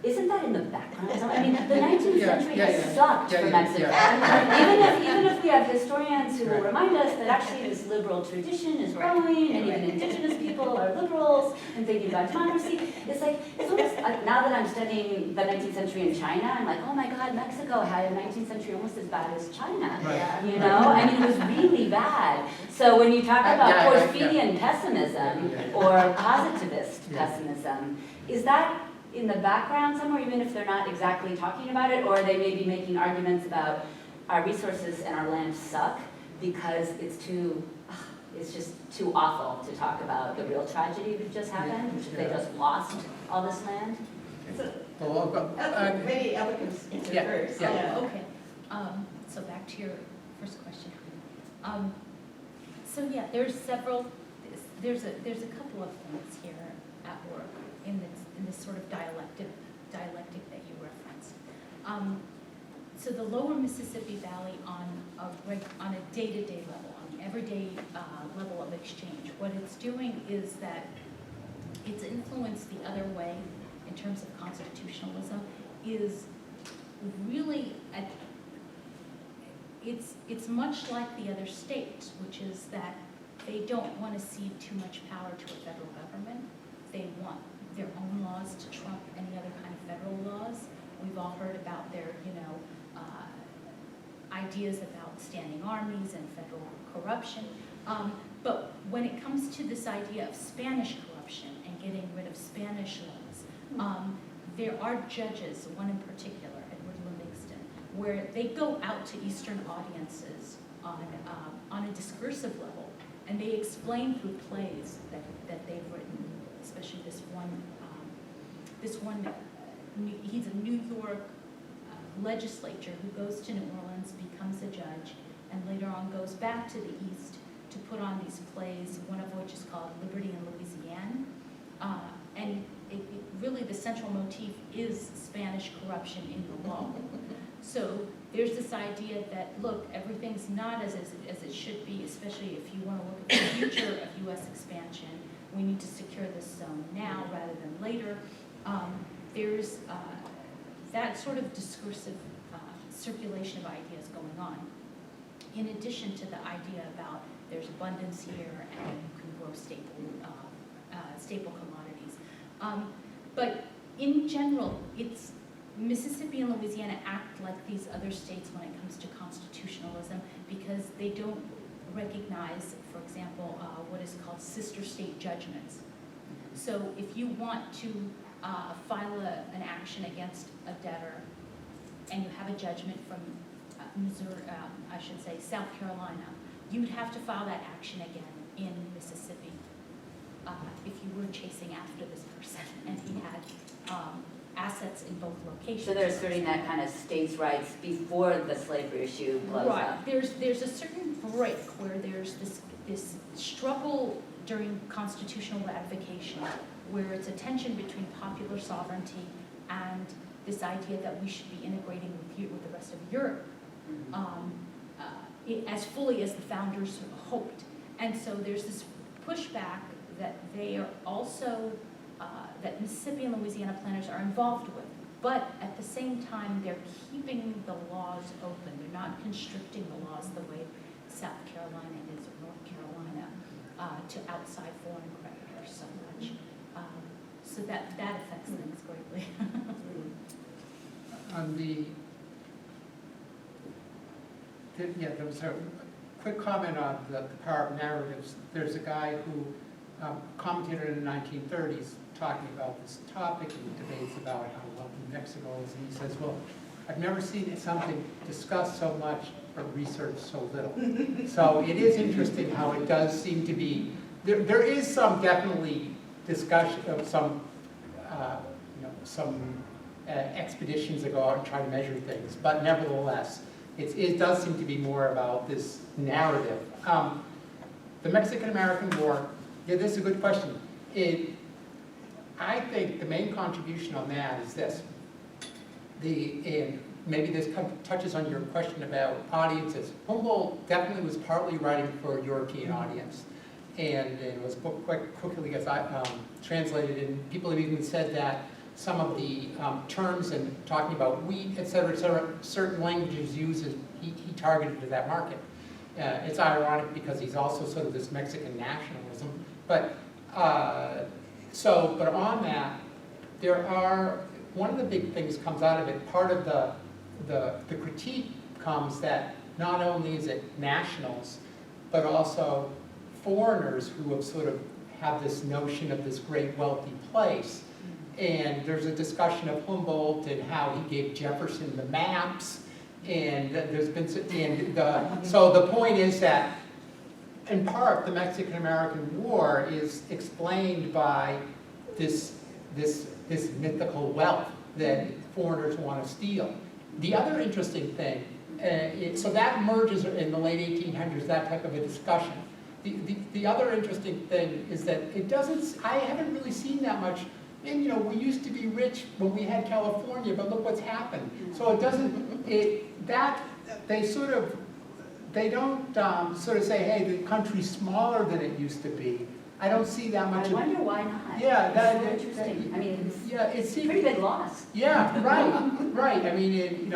[SPEAKER 11] isn't that in the background? I mean, the 19th century has sucked for Mexico. Even if we have historians who will remind us that actually this liberal tradition is growing, and even indigenous people are liberals and thinking about democracy, it's almost, now that I'm studying the 19th century in China, I'm like, oh my God, Mexico had a 19th century almost as bad as China. I mean, it was really bad. So when you talk about Porfirian pessimism or positivist pessimism, is that in the background somewhere, even if they're not exactly talking about it, or they may be making arguments about our resources and our land suck because it's just too awful to talk about the real tragedy that just happened, which is they just lost all this land?
[SPEAKER 8] Maybe Ella can answer first.
[SPEAKER 6] Okay. So back to your first question. So yeah, there's a couple of things here at work in this sort of dialectic that you referenced. So the lower Mississippi Valley on a day-to-day level, on the everyday level of exchange, what it's doing is that it's influenced the other way in terms of constitutionalism is really, it's much like the other states, which is that they don't want to cede too much power to a federal government. They want their own laws to trump any other kind of federal laws. We've all heard about their, ideas about standing armies and federal corruption. But when it comes to this idea of Spanish corruption and getting rid of Spanish laws, there are judges, one in particular, Edward Livingston, where they go out to Eastern audiences on a discursive level, and they explain through plays that they've written, especially this one, he's a New York legislator who goes to New Orleans, becomes a judge, and later on goes back to the East to put on these plays, one of which is called Liberty in Louisiana. And really the central motif is Spanish corruption in the law. So there's this idea that, look, everything's not as it should be, especially if you want to look at the future of U.S. expansion. We need to secure this zone now rather than later. There's that sort of discursive circulation of ideas going on, in addition to the idea about there's abundance here and you can grow staple commodities. But in general, it's Mississippi and Louisiana act like these other states when it comes to constitutionalism because they don't recognize, for example, what is called sister state judgments. So if you want to file an action against a debtor and you have a judgment from Missouri, I should say South Carolina, you would have to file that action again in Mississippi if you were chasing after this person and he had assets in both locations.
[SPEAKER 11] So they're asserting that kind of states' rights before the slavery issue blows up.
[SPEAKER 6] There's a certain break where there's this struggle during constitutional ratification where it's a tension between popular sovereignty and this idea that we should be integrating with the rest of Europe as fully as the founders hoped. And so there's this pushback that they are also, that Mississippi and Louisiana planners are involved with. But at the same time, they're keeping the laws open. They're not constricting the laws the way South Carolina is or North Carolina to outside foreign creditors so much. So that affects things greatly.
[SPEAKER 5] On there was a quick comment on the power of narratives. There's a guy who commentated in the 1930s talking about this topic and debates about how wealthy Mexico is, and he says, well, I've never seen something discussed so much but researched so little. So it is interesting how it does seem to be, there is some definitely discussion of some expeditions that go out and try to measure things, but nevertheless, it does seem to be more about this narrative. The Mexican-American War, yeah, this is a good question. I think the main contribution on that is this. And maybe this touches on your question about audiences. Humboldt definitely was partly writing for a European audience, and it was quite quickly translated, and people have even said that some of the terms and talking about wheat, et cetera, certain languages used, he targeted to that market. It's ironic because he's also sort of this Mexican nationalism. But on that, one of the big things comes out of it, part of the critique comes that not only is it nationals, but also foreigners who have sort of have this notion of this great wealthy place. And there's a discussion of Humboldt and how he gave Jefferson the maps, and there's been, so the point is that, in part, the Mexican-American War is explained by this mythical wealth that foreigners want to steal. The other interesting thing, so that merges in the late 1800s, that type of a discussion. The other interesting thing is that I haven't really seen that much. And we used to be rich when we had California, but look what's happened. So it doesn't, they don't sort of say, hey, the country's smaller than it used to be. I don't see that much.
[SPEAKER 11] I wonder why not.
[SPEAKER 5] Yeah,
[SPEAKER 11] that's so interesting. I mean, it's a pretty big loss.
[SPEAKER 5] Yeah, right. I mean,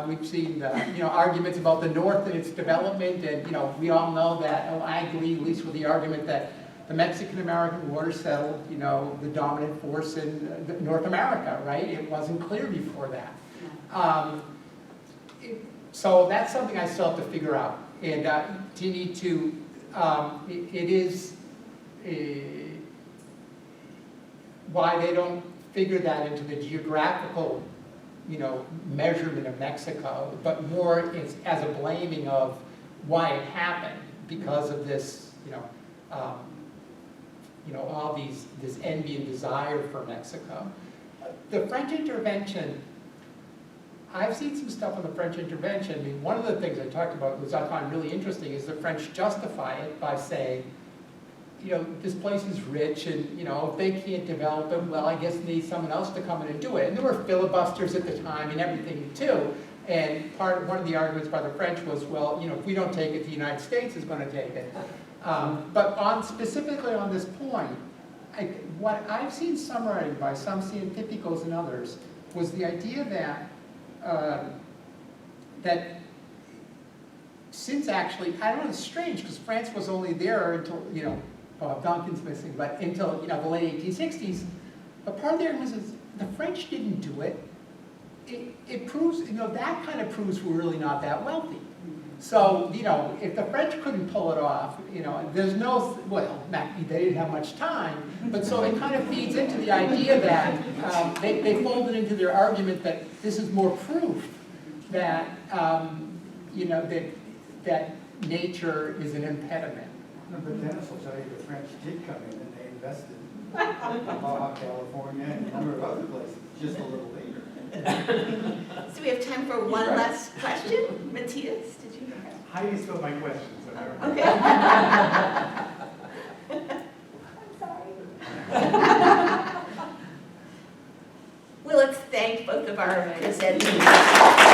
[SPEAKER 5] we've seen arguments about the North and its development, and we all know that. I agree, at least with the argument that the Mexican-American War settled, the dominant force in North America, right? It wasn't clear before that. So that's something I still have to figure out. And you need to, it is why they don't figure that into the geographical, measurement of Mexico, but more as a blaming of why it happened because of this, all this envy and desire for Mexico. The French intervention, I've seen some stuff on the French intervention. I mean, one of the things I talked about, which I find really interesting, is the French justify it by saying, this place is rich, and if they can't develop it, well, I guess they need someone else to come in and do it. And there were filibusters at the time and everything too. And one of the arguments by the French was, well, if we don't take it, the United States is going to take it. But specifically on this point, what I've seen summarized by some scientificals and others was the idea that since actually, I don't know, it's strange because France was only there until, Duncan's missing, but until, the late 1860s. But part of the argument is the French didn't do it. It proves, that kind of proves we're really not that wealthy. So, if the French couldn't pull it off, there's no, well, they didn't have much time, but so it kind of feeds into the idea that they folded into their argument that this is more proof that, that nature is an impediment.
[SPEAKER 7] But Dennis will tell you the French did come in and they invested in Baja California and a number of other places just a little later.
[SPEAKER 2] So we have time for one last question. Matthias, did you?
[SPEAKER 12] Heidi stole my questions.
[SPEAKER 2] Okay.
[SPEAKER 8] I'm sorry.
[SPEAKER 2] Well, let's thank both of our presenters.